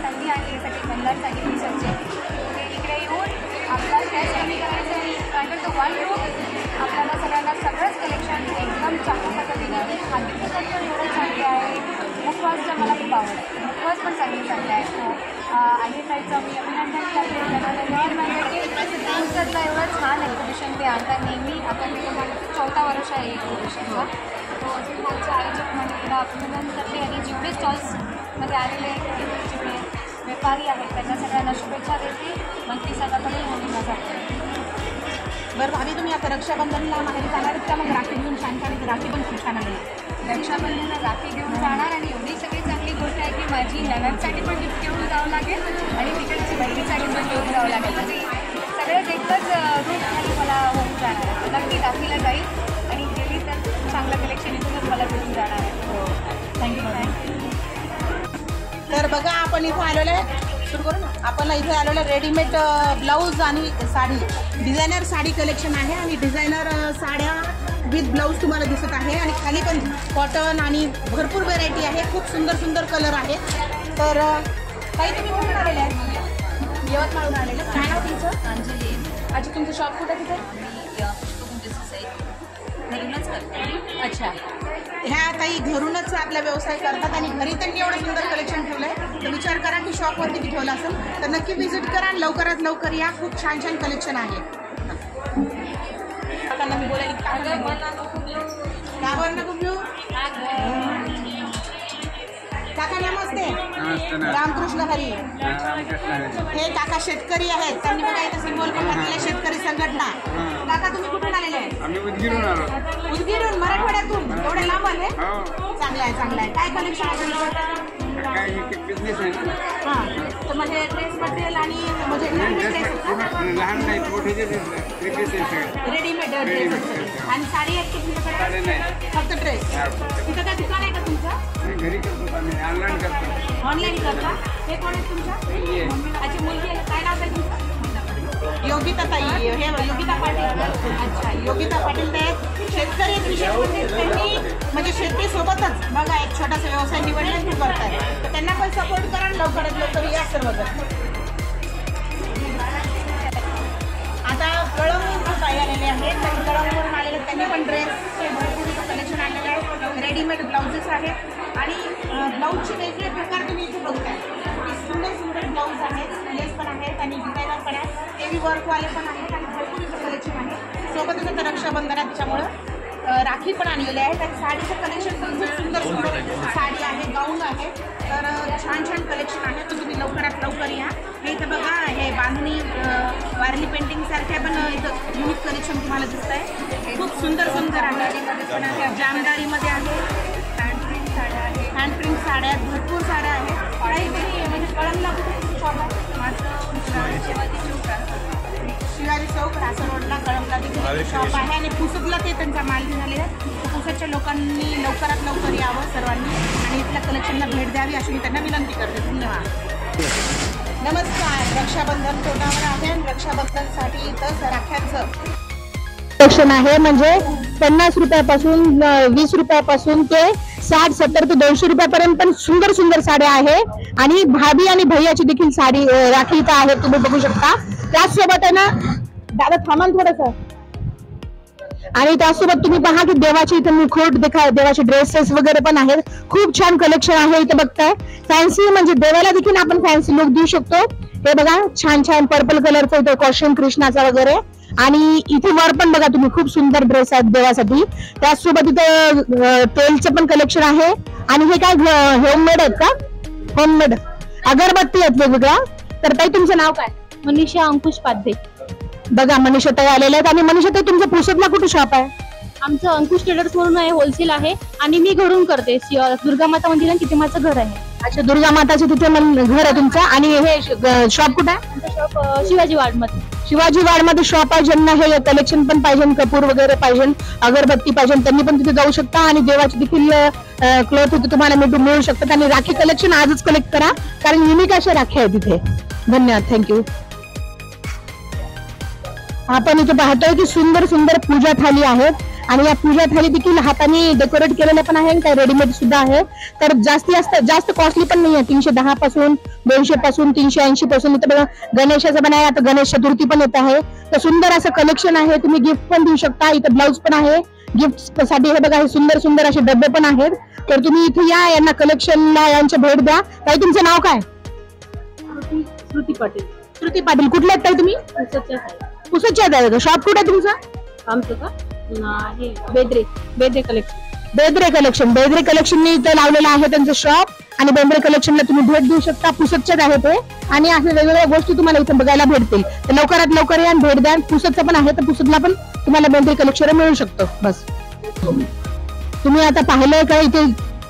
संधी आहे यासाठी महिलांसाठी दिवसाची. इकडे येऊन आपला स्ट्रेस कमी करायचं आणि तो वन रूट आपल्याला सगळ्यांना IFIचं मी अभिनंदन करते. मेन म्हणजे की पुस्तकातलं एवढं छान एक्झिबिशन ते आणतात नेहमी. आता मी 4था वर्ष आहे एक्झिबिशनचा. तो अजून मागच्या आयोजक मंडळीला अभिनंदन करते आणि जेवढे स्टॉल्समध्ये आलेले जेवढे व्यापारी आहेत त्यांना सगळ्यांना शुभेच्छा देते. मंत्री सगळ्याकडे म्हणून माझा. बरं भाभी, तुम्ही आता रक्षाबंधनला माहेरी जाणार आहेत का? मग राखी घेऊन छान छान राखी पण खूप छान आली. रक्षाबंधनला राखी घेऊन जाणार आणि एवढी सगळी चांगली गोष्ट आहे की माझी ननंदसाठी पण गिफ्ट घेऊन जावं लागेल आणि तिकडची बहिणीसाठी पण घेऊन जावं लागेल. म्हणजे सगळंच एकच रूट खाली मला होऊन जाणार आहे. तर नक्की राखीला जाईल आणि गेली तर चांगलं कलेक्शन इथूनच मला भेटून जाणार आहे. हो, थँक्यू. तर बघा, आपण इथे आलेलो आहे, सुरू करू ना. आपण इथे आलेलं रेडीमेड ब्लाऊज आणि साडी, डिझायनर साडी कलेक्शन आहे आणि डिझायनर साड्या विथ ब्लाऊज तुम्हाला दिसत आहे आणि खाली पण कॉटन आणि भरपूर व्हेरायटी आहे. खूप सुंदर सुंदर कलर आहे. तर काही तुम्ही कुठून आलेले आहेत? यवतमाळहून आलेले. काय नाव तुमचं? अंजली. अच्छा, तुमचं शॉप कुठे तिथे? घरूनच करते. अच्छा, ह्या ताई घरूनच आपला व्यवसाय करतात आणि घरी त्यांनी एवढं सुंदर कलेक्शन ठेवलं आहे. तर विचार करा की शॉपवरती बी ठेवलं असेल तर नक्की व्हिजिट करा आणि लवकरात लवकर या. खूप छान छान कलेक्शन आहे. काकांना मी बोलायला कावर नको घेऊ. काका नमस्ते. रामकृष्ण हरी. हे काका शेतकरी आहेत. त्यांनी बघा इथं सिम्बॉल पण घातलेला आहे, शेतकरी संघटना. काका तुम्ही कुठून आलेले आहेत? आम्ही उदगीरून आलो. उदगीरून, मराठवाड्यातून. एवढे लांब आले? चांगलं आहे, चांगलं आहे. काय कलेक्शन आहे? काय बिझनेस आहे ना. हां, तर म्हणजे ड्रेस मटेरियल आणि म्हणजे लहान नाही, मोठे रेडीमेड ड्रेस आणि साडी आहेत की तुमच्याकडे? फक्त ड्रेस. तिथं काय दुकान आहे का तुमचं? घरी करतो आम्ही, ऑनलाईन करतो. ऑनलाईन करता. हे कोण आहे तुमच्या? अच्छा, मुलगी आहे. काय नाव आहे तुमचं? योगिता ताई. हे योगिता पाटील. अच्छा, योगिता पाटील ते शेतकरी विशेष म्हणजे त्यांनी म्हणजे शेतीसोबतच बघा एक छोटासा व्यवसाय निवडला ते करताय. तर त्यांना पण सपोर्ट करा, लवकरात लवकर या सर्वजण. आता कळमवरून ताई आलेले आहेत. तर कळमवरून आलेले त्यांनी पण ड्रेसचे भरपूर कलेक्शन आणलेलं आहे. रेडीमेड ब्लाउजेस आहेत आणि ब्लाऊजचे वेगवेगळे प्रकार तुम्ही इथे बघताय. सुंदर सुंदर ब्लाऊज आहेत, लेस पण आहेत आणि डिझायनर पण आहेत. हेवी वर्कवाले पण आहेत आणि भरपूर इथं कलेक्शन आहे. सोबतच आता रक्षाबंधन आहे त्याच्यामुळं राखी पण आणलेले आहेत आणि साडीचं कलेक्शन पण खूप सुंदर सुंदर साडी आहे, गाऊन आहे. तर छान छान कलेक्शन आहे. तर तुम्ही लवकरात लवकर या. हे इथं बघा, हे बांधणी वारली पेंटिंग सारख्या पण इथं युनिक कलेक्शन तुम्हाला दिसत आहे. खूप सुंदर सुंदर आहे. जामदारीमध्ये आहे, हँड प्रिंट साड्या, भरपूर साड्या आहेत. काहीतरी म्हणजे कळमला कुठे शॉप आहे? शिवाजी चौक रासर रोडला कळमला तिथे शॉप आहे आणि पुसदला ते त्यांचा माल झालेला आहे. पुसदच्या लोकांनी लवकरात लवकर यावं सर्वांनी आणि इथल्या कलेक्शनला भेट द्यावी अशी मी त्यांना विनंती करते. धन्यवाद. नमस्कार. रक्षाबंधन तोंडावर आहे आणि रक्षाबंधनसाठी इथं राख्यांचं कलेक्शन आहे. म्हणजे 50 रुपयापासून 20 रुपयापासून ते 60, 70 ते 200 रुपयापर्यंत पण सुंदर सुंदर साड्या आहे आणि भाभी आणि भैयाची देखील साडी राखी इथं आहे, तुम्ही बघू शकता. त्याचसोबत आहे ना दादा थांबा थोडस. आणि त्यासोबत तुम्ही पहा की देवाची इथे मुखवट देवाचे ड्रेसेस वगैरे पण आहेत. खूप छान कलेक्शन आहे इथे बघताय. फॅन्सी म्हणजे देवाला देखील आपण फॅन्सी लुक देऊ शकतो. हे बघा छान छान पर्पल कलरचा इथे कॉस्ट्युम कृष्णाचा वगैरे आणि इथे वर पण बघा तुम्ही खूप सुंदर ड्रेस आहेत देवासाठी. त्याचसोबत इथे तेलचं पण कलेक्शन आहे आणि हे काय होममेड आहेत का? होममेड अगरबत्ती आहेत वेगवेगळ्या. तर ताई तुमचं नाव काय? मनीषा अंकुश पाध्ये. बघा मनीषा ताई आलेल्या आहेत. आणि मनीषा ताई तुमचं पुसदला कुठे शॉप आहे? आमचं अंकुश ट्रेडर्स म्हणून आहे, होलसेल आहे आणि मी घरून करते. दुर्गा माता मंदिर तिथे माझं घर आहे. अच्छा, दुर्गा माताचे तिथे घर आहे तुमचं. आणि हे शॉप कुठे आहे? आमचं शॉप शिवाजी वार्ड मध्ये. शिवाजी वार्ड मध्ये शॉप आहे. ज्यांना हे कलेक्शन पण पाहिजे, कपूर वगैरे पाहिजे, अगरबत्ती पाहिजे, त्यांनी पण तिथे जाऊ शकता. आणि देवाचे देखील क्लॉथ तिथे तुम्हाला मिळू शकतात. आणि राखी कलेक्शन आजच कलेक्ट करा कारण युनिक अशा राखी आहे तिथे. धन्यवाद, थँक्यू. आपण इथे पाहतोय की सुंदर सुंदर पूजा थाली आहेत आणि या पूजा थाली देखील हाताने डेकोरेट केलेल्या पण आहे, काही रेडीमेड सुद्धा आहे. तर जास्त कॉस्टली पण नाही आहे. 310 पासून 200 पासून 380 पासून इथे बघा गणेशाचं पण आहे. आता गणेश चतुर्थी पण येत आहे. तर सुंदर असं कलेक्शन आहे. तुम्ही गिफ्ट पण देऊ शकता. इथे ब्लाऊज पण आहे गिफ्ट साठी. हे बघा हे सुंदर सुंदर असे डबे पण आहेत. तर तुम्ही इथे या, यांना कलेक्शनला यांच्या भेट द्या. ताई तुमचं नाव काय? श्रुती पाटील. श्रुती पाटील, कुठल्या आहेत ताई तुम्ही? पुसदच्या आहे. शॉप कुठे आहे तुमचं? आमचं का बेद्रे कलेक्शन. बेद्रे कलेक्शन इथं लावलेलं आहे त्यांचं शॉप आणि बेद्रे कलेक्शनला तुम्ही भेट देऊ शकता. पुसदच्याच आहे ते आणि अशा वेगवेगळ्या गोष्टी तुम्हाला इथं बघायला भेटतील. तर लवकरात लवकर या भेट द्या. पुसदचं पण आहे तर पुसदला पण तुम्हाला बेद्रे कलेक्शन मिळू शकतो. बस तुम्ही आता पाहिलंय का इथे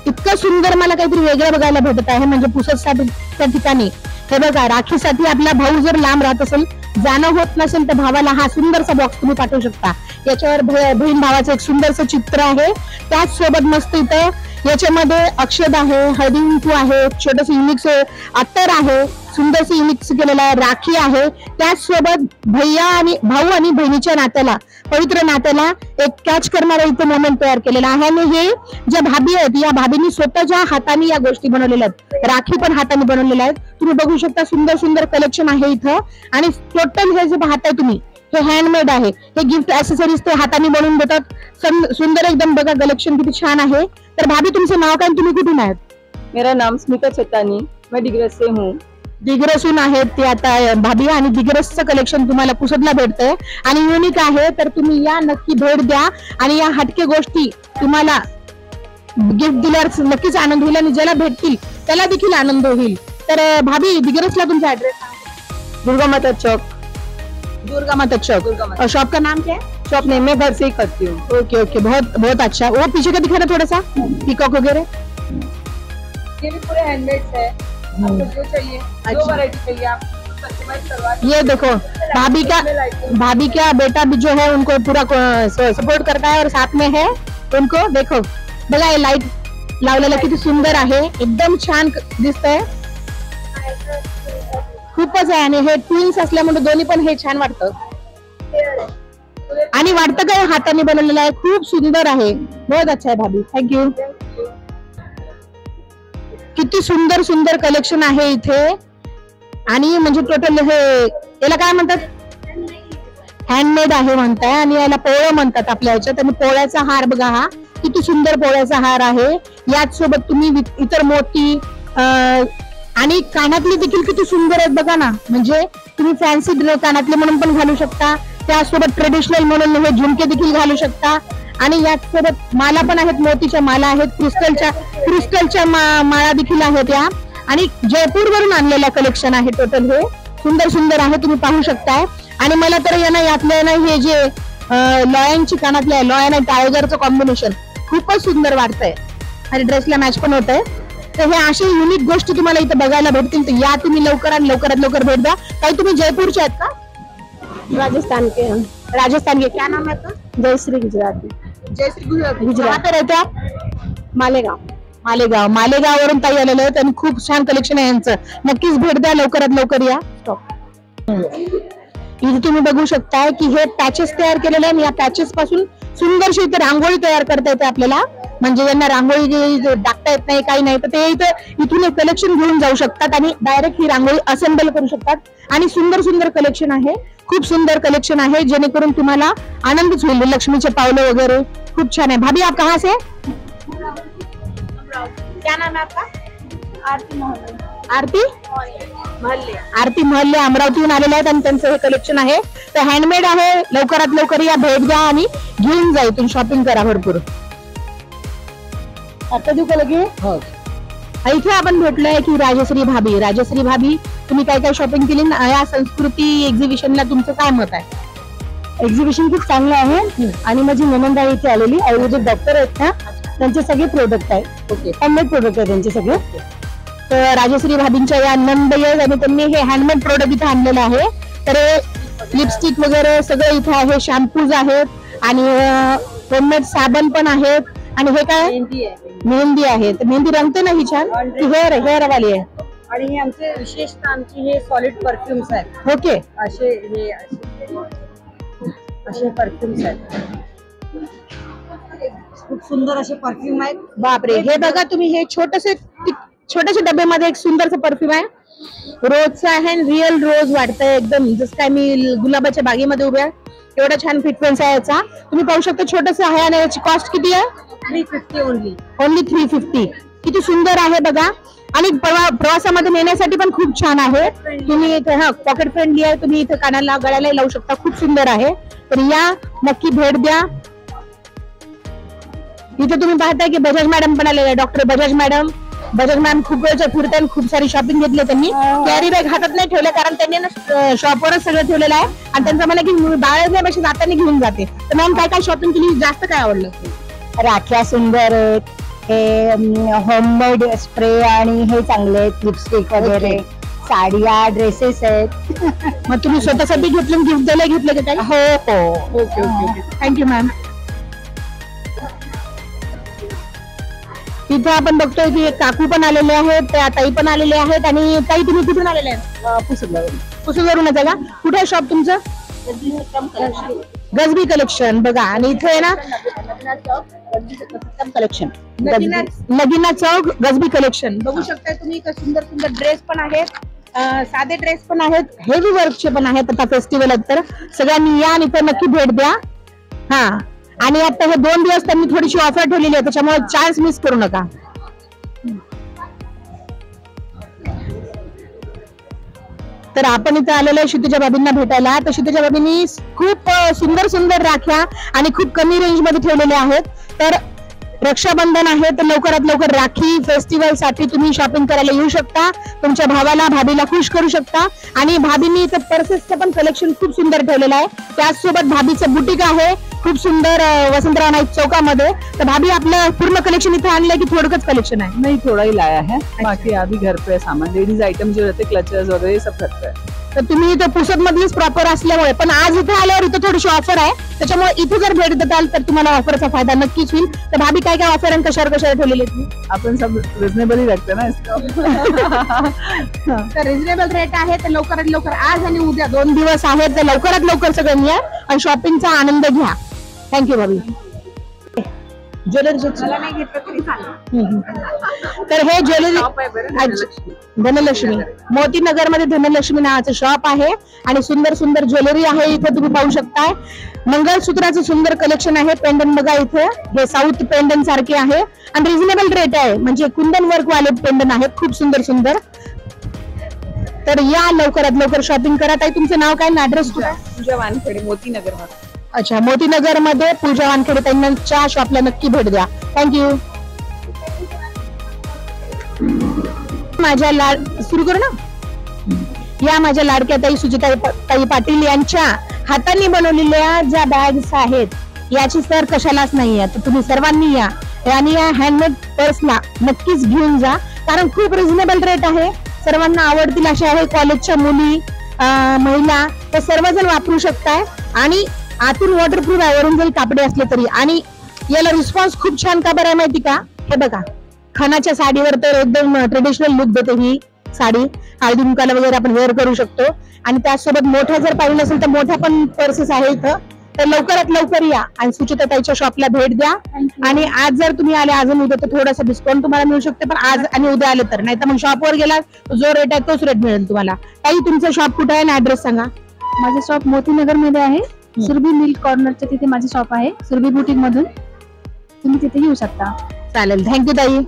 इतकं सुंदर मला काहीतरी वेगळं बघायला भेटत आहे. म्हणजे पुसदसाठी त्या ठिकाणी हे बघा, राखीसाठी आपला भाऊ जर लांब राहत असेल, जाणं होत नसेल तर भावाला हा सुंदरसा बॉक्स तुम्ही पाठवू शकता. याच्यावर बहीण भावाचं एक सुंदरसं चित्र आहे. त्याच सोबत मस्त इथं याच्यामध्ये अक्षद आहे, हळदी कुंकू आहे, छोटस युनिक्स अत्तर आहे, सुंदरशी युनिक्स केलेला आहे, राखी आहे. त्याचसोबत भैया आणि भाऊ आणि बहिणीच्या नात्याला, पवित्र नात्याला एक कॅच करणारा इथं मोमेंट तयार केलेला आहे. आणि हे ज्या भाभी आहेत, या भाभींनी स्वतःच्या हाताने या गोष्टी बनवलेल्या आहेत. राखी पण हाताने बनवलेल्या आहेत. तुम्ही बघू शकता सुंदर सुंदर कलेक्शन आहे इथं. आणि टोटल हे जे पाहताय तुम्ही हे हँडमेड आहे. हे गिफ्ट ऍक्सेसरीज ते हाताने बनवून देतात. सुंदर एकदम बघा, कलेक्शन किती छान आहे. तर भाभी तुमचं नाव काय, तुम्ही कुठून आहेत? मेरा नाम स्मिता चेतानी, मैं दिग्रस से हूँ. दिग्रसून आहेत ते आता भाभी आणि दिग्रसचं कलेक्शन तुम्हाला पुसदला भेटतंय आणि युनिक आहे. तर तुम्ही या, नक्की भेट द्या आणि या हटके गोष्टी तुम्हाला गिफ्ट दिल्यावर नक्कीच आनंद होईल आणि ज्याला भेटतील त्याला देखील आनंद होईल. तर भाभी दिग्रसला तुमचा एड्रेस? दुर्गा माता चौक. दुर्गा माता चौक. शॉप का नाम क्या है? शॉप नहीं, मैं घर से ही करती हूँ. ओके ओके, बहुत बहुत अच्छा. वो पीछे का दिखाना थोड़ा सा, पीकॉक वगैरह. ये भी पूरे हैंडमेड है. आपको जो चाहिए, जो वैरायटी चाहिए आप कस्टमाइज करवा. ये देखो, भाभी का बेटा भी जो है उनको पूरा सपोर्ट करता है और साथ में है उनको. देखो बघा, हे लाईट लावलेलं किती सुंदर आहे, एकदम छान दिसतंय, खूपच आहे. आणि हे ट्विन्स असल्यामुळे दोन्ही पण हे छान वाटतं आणि वाटतं काय हाताने बनवलेलं आहे. खूप सुंदर आहे, बहुत अच्छा आहे भाभी. थँक्यू. किती सुंदर सुंदर कलेक्शन आहे इथे. आणि म्हणजे टोटल हे याला काय म्हणतात, हँडमेड आहे म्हणताय आणि याला पोळं म्हणतात आपल्या ह्याच्यात. आणि पोळ्याचा हार बघा, हा किती सुंदर पोळ्याचा हार आहे. याच सोबत तुम्ही इतर मोती आणि कानातले देखील किती सुंदर आहेत बघा ना. म्हणजे तुम्ही फॅन्सी कानातले म्हणून पण घालू शकता, त्यासोबत ट्रेडिशनल म्हणून हे झुमके देखील घालू शकता. आणि याचसोबत माला पण आहेत, मोतीच्या माला आहेत, क्रिस्टलच्या माळा देखील आहेत या. आणि जयपूर वरून आणलेल्या कलेक्शन आहे. टोटल हे सुंदर सुंदर आहे, तुम्ही पाहू शकताय. आणि मला तर यातले ना हे जे लॉयनची कानातले आहे, लॉयन आणि टायगरचं कॉम्बिनेशन खूपच सुंदर वाटतंय आणि ड्रेसला मॅच पण होत आहे. तर हे अशी युनिक गोष्टी तुम्हाला इथे बघायला भेटतील. तर या तुम्ही लवकरात लवकर भेट द्या. काही तुम्ही जयपूरचे आहेत का? राजस्थान के. राजस्थान के. क्या नाम है आपका? जयश्री गुजराती. जयश्री गुजराती. कहाँ पे रहते आप? मालेगाव. मालेगाववरून ताई आलेले आहेत आणि खूप छान कलेक्शन आहे यांचं. नक्कीच भेट द्या, लवकरात लवकर या. इथे तुम्ही बघू शकताय की हे पॅचेस तयार केलेले आहे. या पॅचेस पासून सुंदरशी इथे रांगोळी तयार करता येते आपल्याला. म्हणजे ज्यांना रांगोळी टाकता येत नाही, काही नाही, तर ते इथून एक कलेक्शन घेऊन जाऊ शकतात आणि डायरेक्ट ही रांगोळी असेंबल करू शकतात. आणि सुंदर सुंदर कलेक्शन आहे, खूप सुंदर कलेक्शन आहे, जेणेकरून तुम्हाला आनंदच होईल. लक्ष्मीचे पावलं वगैरे खूप छान आहे. भाभी आप कहाँ से? क्या नाम है आपका? आरती महल्ले अमरावतीहून आलेले आहेत आणि त्यांचं हे कलेक्शन आहे. तर हँडमेड आहे. लवकरात लवकर या, भेट द्या आणि घेऊन जा, इथून शॉपिंग करा भरपूर. आता देऊ का लगे? इथे आपण भेटलोय की राजश्री भाभी, तुम्ही काय काय शॉपिंग केली या संस्कृती एक्झिबिशनला, तुमचं काय मत आहे? एक्झिबिशन खूप चांगलं आहे आणि माझी ननंदा इथे आलेली आयुर्वेदिक डॉक्टर आहेत ना, त्यांचे सगळे प्रोडक्ट आहेत. ओके, हँडमेड प्रोडक्ट आहेत त्यांचे सगळे. तर राजश्री भाभींच्या या नंदय आणि त्यांनी हे हँडमेड प्रोडक्ट इथे आणलेलं आहे. तर लिपस्टिक वगैरे सगळं इथे आहे, शॅम्पूज आहेत आणि होममेड साबण पण आहेत. आणि हे काय? मेहंदी आहे. तर मेहंदी रंगते ना ही छान, ती हेअर वाली आहे. आणि हे आमचे विशेषतः आमची हे सॉलिड परफ्युम्स आहेत. ओके, असे परफ्युम्स आहेत, खूप सुंदर असे परफ्यूम आहेत. बापरे, हे बघा तुम्ही, हे छोट्याशा डब्यामध्ये एक सुंदरचं परफ्यूम आहे. रोजचं आहे, रिअल रोज वाटतंय एकदम, जसं काय मी गुलाबाच्या बागेमध्ये उभ्या. एवढा छान फ्रिक्वेन्सी आहे याचा, तुम्ही पाहू शकता. छोटस आहे आणि याची कॉस्ट किती आहे? 350 ओनली. 350. किती सुंदर आहे बघा. आणि प्रवासामध्ये नेण्यासाठी पण खूप छान आहे. तुम्ही इथे पॉकेट फ्रेंडली आहे. तुम्ही इथे कानाला गळ्याला लावू शकता. खूप सुंदर आहे. तर या नक्की भेट द्या. इथे तुम्ही पाहताय की बजाज मॅडम पण आलेले आहे. डॉक्टर बजाज मॅडम खूप वेळच्या फिरत आहे. खूप सारी शॉपिंग घेतली त्यांनी. कॅरी बॅग हातात नाही ठेवले कारण त्यांनी ना शॉपवरच सगळं ठेवलेलं आहे आणि त्यांचं मला की बाळगण्यापेक्षा जाताना घेऊन जाते. तर मॅम काय काय शॉपिंग केली, जास्त काय आवडलं? राख्या सुंदर आहेत, हे होममेड स्प्रे आणि हे चांगले आहेत, लिपस्टिक वगैरे, साड्या, ड्रेसेस आहेत. मग तुम्ही स्वतःसाठी घेतलं, गिफ्ट द्यायला घेतलं का काही? हो. ओके. Thank you ma'am. तिथे आपण बघतोय की काकू पण आलेले आहेत, त्या ताई पण आलेले आहेत. आणि ताई तुम्ही कुठून आलेले आहेत? पुसदवरूनच आहे का? कुठे आहे शॉप तुमचं? गजबी कलेक्शन. बघा आणि इथे आहे ना कलेक्शन, नगीना चौक गजबी कलेक्शन. बघू शकता तुम्ही इथे सुंदर सुंदर ड्रेस पण आहेत, साधे ड्रेस पण आहेत, हेवी वर्कचे पण आहेत. आता फेस्टिवल आहेत तर सगळ्यांनी या आणि इथे नक्की भेट द्या. हा, आणि आता हे 2 दिवस त्यांनी थोडीशी ऑफर ठेवलेली आहे, त्याच्यामुळे चान्स मिस करू नका. तर आपण इथे आलेलो आहे क्षितिजा भाभींना भेटायला. तर क्षितिजा भाभींनी खूप सुंदर सुंदर राख्या आणि खूप कमी रेंज मध्ये ठेवलेल्या आहेत. तर रक्षाबंधन आहे तर लवकरात लवकर राखी फेस्टिवल साठी तुम्ही शॉपिंग करायला येऊ शकता. तुमच्या भावाला भाभीला खुश करू शकता. आणि भाभींनी इथं पर्सेसचं पण कलेक्शन खूप सुंदर ठेवलेलं आहे. त्याचसोबत भाभीचं बुटीक आहे खूप सुंदर वसंतराव नाईक चौकामध्ये. तर भाभी आपलं पूर्ण कलेक्शन इथे आणलंय की थोडकच कलेक्शन है? नहीं, थोड़ा ही लाया है. बाकी अभी घर पे सामान, लेडीज आइटम जो रहते, क्लचेस वगैरह, ये सब घर पे है. तर तुम्ही इथे पुसद मधलीच प्रॉपर असल्यामुळे, पण आज इथे आल्यावर इथे थोडीशी ऑफर आहे, त्याच्यामुळे इथे जर भेट देताल तर तुम्हाला ऑफरचा फायदा नक्कीच होईल. तर भाभी काय काय ऑफर आणि कशावर ठेवलेली आपण सब रिजनेबल ही रखते ना इसको. तर रिजनेबल रेट आहे. तर लवकरात लवकर आज आणि उद्या 2 दिवस आहेत, तर लवकरात लवकर सगळ्यांनी या आणि शॉपिंगचा आनंद घ्या. थँक्यू भाभी. ज्वेलरी तर हे ज्वेलरी धनलक्ष्मी मोतीनगर मध्ये धनलक्ष्मी नावाचं शॉप आहे आणि सुंदर सुंदर ज्वेलरी आहे. इथे तुम्ही पाहू शकताय मंगळसूत्राचं सुंदर कलेक्शन आहे. पेंडन बघा इथे, हे साऊथ पेंडन सारखे आहे आणि रिझनेबल रेट आहे, म्हणजे कुंदन वर्क वाले पेंडन आहेत खूप सुंदर सुंदर. तर या लवकरात लवकर शॉपिंग करा. ताई तुमचं नाव काय ना ऍड्रेस कुठे? पूजा वानखेडे, मोतीनगर मध्ये. अच्छा, मोतीनगर मध्ये पूजा वानखेडे त्यांच्या शॉपला नक्की भेट द्या. थँक्यू. माझ्या सुरू करू ना. या माझ्या लाडक्या ताई सुचिता ताई पाटील यांच्या हाताने बनवलेल्या ज्या बॅग्स आहेत याची सर कशालाच नाही आहे. तर तुम्ही सर्वांनी या आणि या हँडमेड पर्सला नक्कीच घेऊन जा, कारण खूप रिझनेबल रेट आहे. सर्वांना आवडतील अशा आहे. कॉलेजच्या मुली, महिला तर सर्वजण वापरू शकताय. आणि आतून वॉटरप्रूफ आहे, वरून जरी कापडे असले तरी. आणि याला रिस्पॉन्स खूप छान का बरं आहे माहिती का? हे बघा, खणाच्या साडीवर तर एकदम ट्रेडिशनल लुक देते ही साडी. हळदी कुंकाला वगैरे आपण वेअर करू शकतो. आणि त्यासोबत मोठ्या जर पाहिजे असेल तर मोठ्या पण पर्सेस आहे इथं. तर लवकरात लवकर या आणि सुचिता ताईच्या शॉपला भेट द्या. आणि आज जर तुम्ही आले अजून उद्या तर थोडासा डिस्काउंट तुम्हाला मिळू शकते, पण आज आणि उद्या आले तर, नाही तर मग शॉपवर गेला जो रेट आहे तोच रेट मिळेल तुम्हाला. ताई तुमचं शॉप कुठे आहे आणि ऍड्रेस सांगा. माझं शॉप मोतीनगर मध्ये आहे. सुरभी मिल्क कॉर्नरच्या तिथे माझे शॉप आहे, सुरभी बुटीक मधून. तुम्ही तिथे येऊ शकता. चालेल, थँक्यू ताई.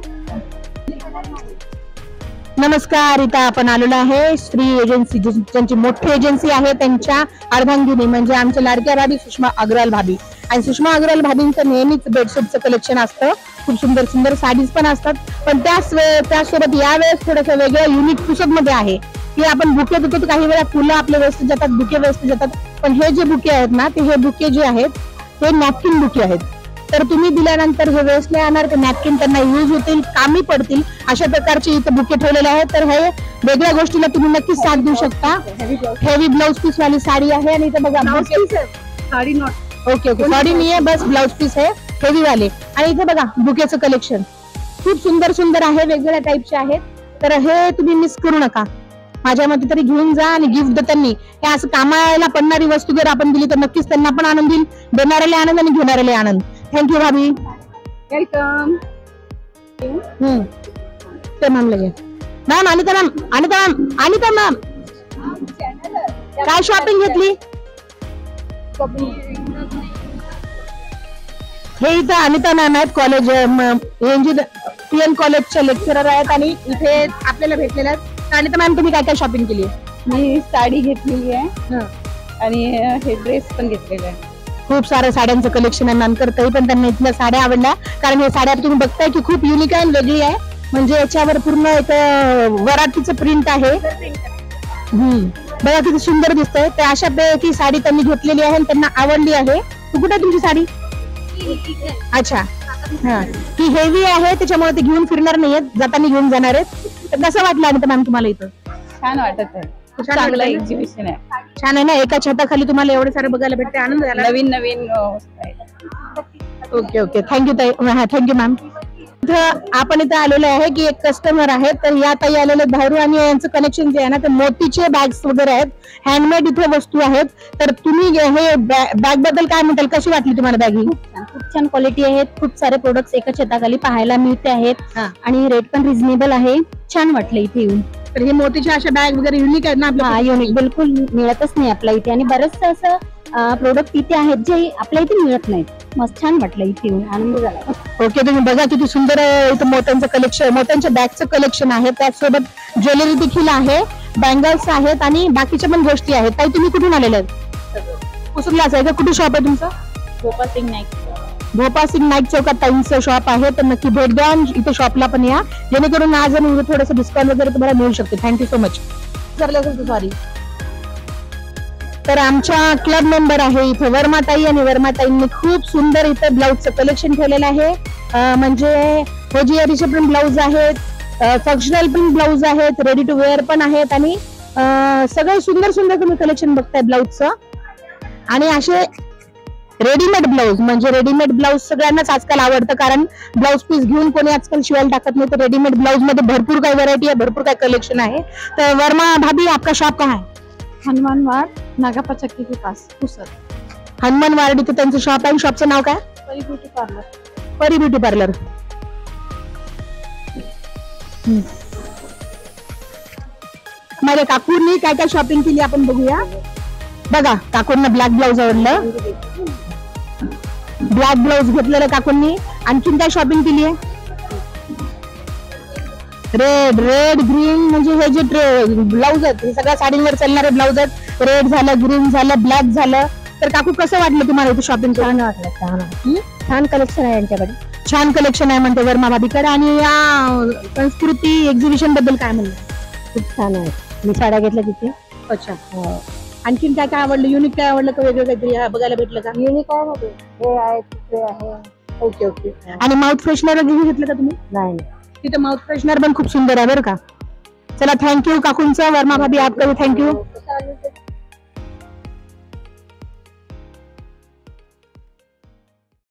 नमस्कार. इथं आपण आलेलो आहे श्री एजन्सी, ज्यांची मोठी एजन्सी आहे त्यांच्या अर्धांगिनी म्हणजे आमच्या लाडक्या भाभी सुषमा अग्रवाल भाभी. आणि सुषमा अग्रवाल भाभींचं नेहमीच बेडशीटचं कलेक्शन असतं. खूप सुंदर सुंदर साडीज पण असतात, पण त्यासोबत यावेळेस थोडंसं वेगळं युनिक पुसद मध्ये आहे की आपण बुके देतो तर काही वेळा फुलं आपले व्यवस्थित जातात, बुके व्यवस्थित जातात. पण हे जे बुके आहेत ना, ते हे बुके जे आहेत ते नॅपकिन बुके आहेत. तर तुम्ही दिल्यानंतर हे वेस्ट नाही येणार, ते नॅपकिन त्यांना युज होतील, कामी पडतील, अशा प्रकारचे इथे बुके ठेवलेले आहेत. तर हे वेगळ्या गोष्टीला तुम्ही नक्कीच साथ देऊ शकता. हेवी ब्लाउज पीस वाली साडी आहे आणि इथे बघा साडी नॉट ओके साडी नाही आहे, बस ब्लाउज पीस आहे हेवी वाले. आणि इथे बघा बुकेचं कलेक्शन खूप सुंदर सुंदर आहे, वेगवेगळ्या टाईपचे आहेत. तर हे तुम्ही मिस करू नका. माझ्या मते तरी घेऊन जा. आणि गिफ्ट देताना हे असं कामाला पडणारी वस्तू जर आपण दिली तर नक्कीच त्यांना पण आनंद येईल, देणाऱ्याला आनंद आणि घेणाऱ्याला आनंद. थँक्यू भाभी. वेलकम. ते मॅम लगे मॅम अनिता मॅम काय शॉपिंग घेतली? हे इथं अनिता मॅम आहेत, कॉलेज पीएन कॉलेजचे लेक्चरर आहेत आणि इथे आपल्याला भेटलेले आहेत. आणि तर मॅम तुम्ही काय काय शॉपिंग केली आहे? मी साडी घेतलेली आहे आणि हे ड्रेस पण घेतलेले आहे. खूप साऱ्या साड्यांचं कलेक्शन आहे मॅम करताय, पण त्यांना इथल्या साड्या आवडल्या कारण हे साड्या तुम्ही बघताय की खूप युनिक आहे, वेगळी आहे. म्हणजे याच्यावर पूर्ण एक वरातीचं प्रिंट आहे. बघा किती सुंदर दिसतंय. तर अशा पैकी साडी त्यांनी घेतलेली आहे आणि त्यांना आवडली आहे. कुठे तुमची साडी? अच्छा, हा, ती हेवी आहे त्याच्यामुळे ते घेऊन फिरणार नाहीयेत, जाताना घेऊन जाणार आहेत. तर कसं वाटलं आणि मॅम तुम्हाला इथं? छान वाटत आहे, खूप चांगलं एक्झिबिशन आहे. छान आहे ना, एका छताखाली तुम्हाला एवढे सारे बघायला भेटते, आनंद झाला. नवीन नवीन ओके ओके, थँक्यू ताई. हा, थँक्यू मॅम. आपण इथे आलेलो आहे की एक कस्टमर आहे, तर या ताई आलेले बाहेरून आणि यांचं कनेक्शन जे आहे ना ते मोतीचे बॅग्स वगैरे आहेत, हँडमेड इथे वस्तू आहेत. तर तुम्ही हे बॅग बद्दल काय म्हणताल, कशी वाटली तुम्हाला बॅग ही? खूप छान क्वालिटी आहेत, खूप सारे प्रोडक्ट्स एका छताखाली पाहायला मिळते आहेत आणि रेट पण रिझनेबल आहे. छान वाटलं इथे येऊन. तर हे मोतीच्या अशा बॅग वगैरे युनिक आहेत ना आपल्या? युनिक बिलकुल मिळतच नाही आपल्या इथे आणि बरेचसे असं प्रोडक्ट इथे आहेत जे आपल्या इथे मिळत नाहीत. मस्त छान वाटलं इथे येऊन, आनंद झाला. ओके, तुम्ही बघा किती सुंदर इथं मोत्यांचं कलेक्शन, मोत्यांच्या बॅगचं कलेक्शन आहे. त्याचसोबत ज्वेलरी देखील आहे, बँगल्स आहेत आणि बाकीच्या पण गोष्टी आहेत. ताई तुम्ही कुठून आलेले आहेत? कुसुमलाच आहे का? कुठे शॉप आहे तुमचं? गोपाल सिंग नाईक. भोपाळ सिंग नाईक चौकात ताईंचं शॉप आहे, तर नक्की भेट द्या. इथे शॉपला पण या, जेणेकरून आज आणि उद्या थोडंसं डिस्काउंट वगैरे तुम्हाला मिळू शकते. Thank you so much. सॉरी. तर आमच्या क्लब मेंबर आहे इथे वर्माताई आणि वर्माताईंनी खूप सुंदर इथे ब्लाऊजचं कलेक्शन ठेवलेलं आहे. म्हणजे होजियारीचे पण ब्लाऊज आहेत, फंक्शनल पण ब्लाऊज आहेत, रेडी टू वेअर पण आहेत आणि सगळे सुंदर सुंदर तुम्ही कलेक्शन बघताय ब्लाऊजचं. आणि असे रेडीमेड ब्लाऊज, म्हणजे रेडीमेड ब्लाऊज सगळ्यांनाच आजकाल आवडतं कारण ब्लाऊज पीस घेऊन कोणी आजकाल शिवायला टाकत नाही. तर रेडीमेड ब्लाऊज मध्ये भरपूर काही व्हरायटी आहे, भरपूर काही कलेक्शन आहे. तर वर्मा भाभी आपका शॉप कहाँ है? हनुमान वार्ड, नागापा चक्की के पास, पुसद. हनुमान वार्ड इथे त्यांचं शॉप आहे. शॉपचं नाव काय? परी ब्युटी पार्लर. परी ब्युटी पार्लर. माझ्या काकूंनी काय काय शॉपिंग केली आपण बघूया. बघा, काकूंना ब्लॅक ब्लाऊज आवडलं, ब्लॅक ब्लाऊज घेतलेलं काकूंनी. आणखीन काय शॉपिंग केली आहे? रेड ग्रीन, म्हणजे हे जे ब्लाऊज आहेत हे सगळ्या साडींवर चालणारे ब्लाऊज आहेत. रेड झालं, ग्रीन झालं, ब्लॅक झालं. तर काकू कसं वाटलं तुम्हाला इथे शॉपिंग? छान वाटलं, छान कलेक्शन आहे यांच्याकडे. छान कलेक्शन आहे म्हणते वर्मा भाभीकडे. आणि या संस्कृती एक्झिबिशन बद्दल काय म्हणलं? खूप छान आहे, मी साड्या घेतल्या तिथे. अच्छा, आणखीन काय काय आवडलं? युनिक काय आवडलं का वेगळं काहीतरी बघायला भेटलं का? युनिक आहे मध्ये हे आहे, तिथे आहे. Okay okay. आणि माउथ फ्रेशनर घेतलं का तुम्ही? नाही, तिथे माउथ फ्रेशनर पण खूप सुंदर आहे बरं का. चला, थँक्यू काकूंचं. वर्मा भाभी आपका भी थँक्यू.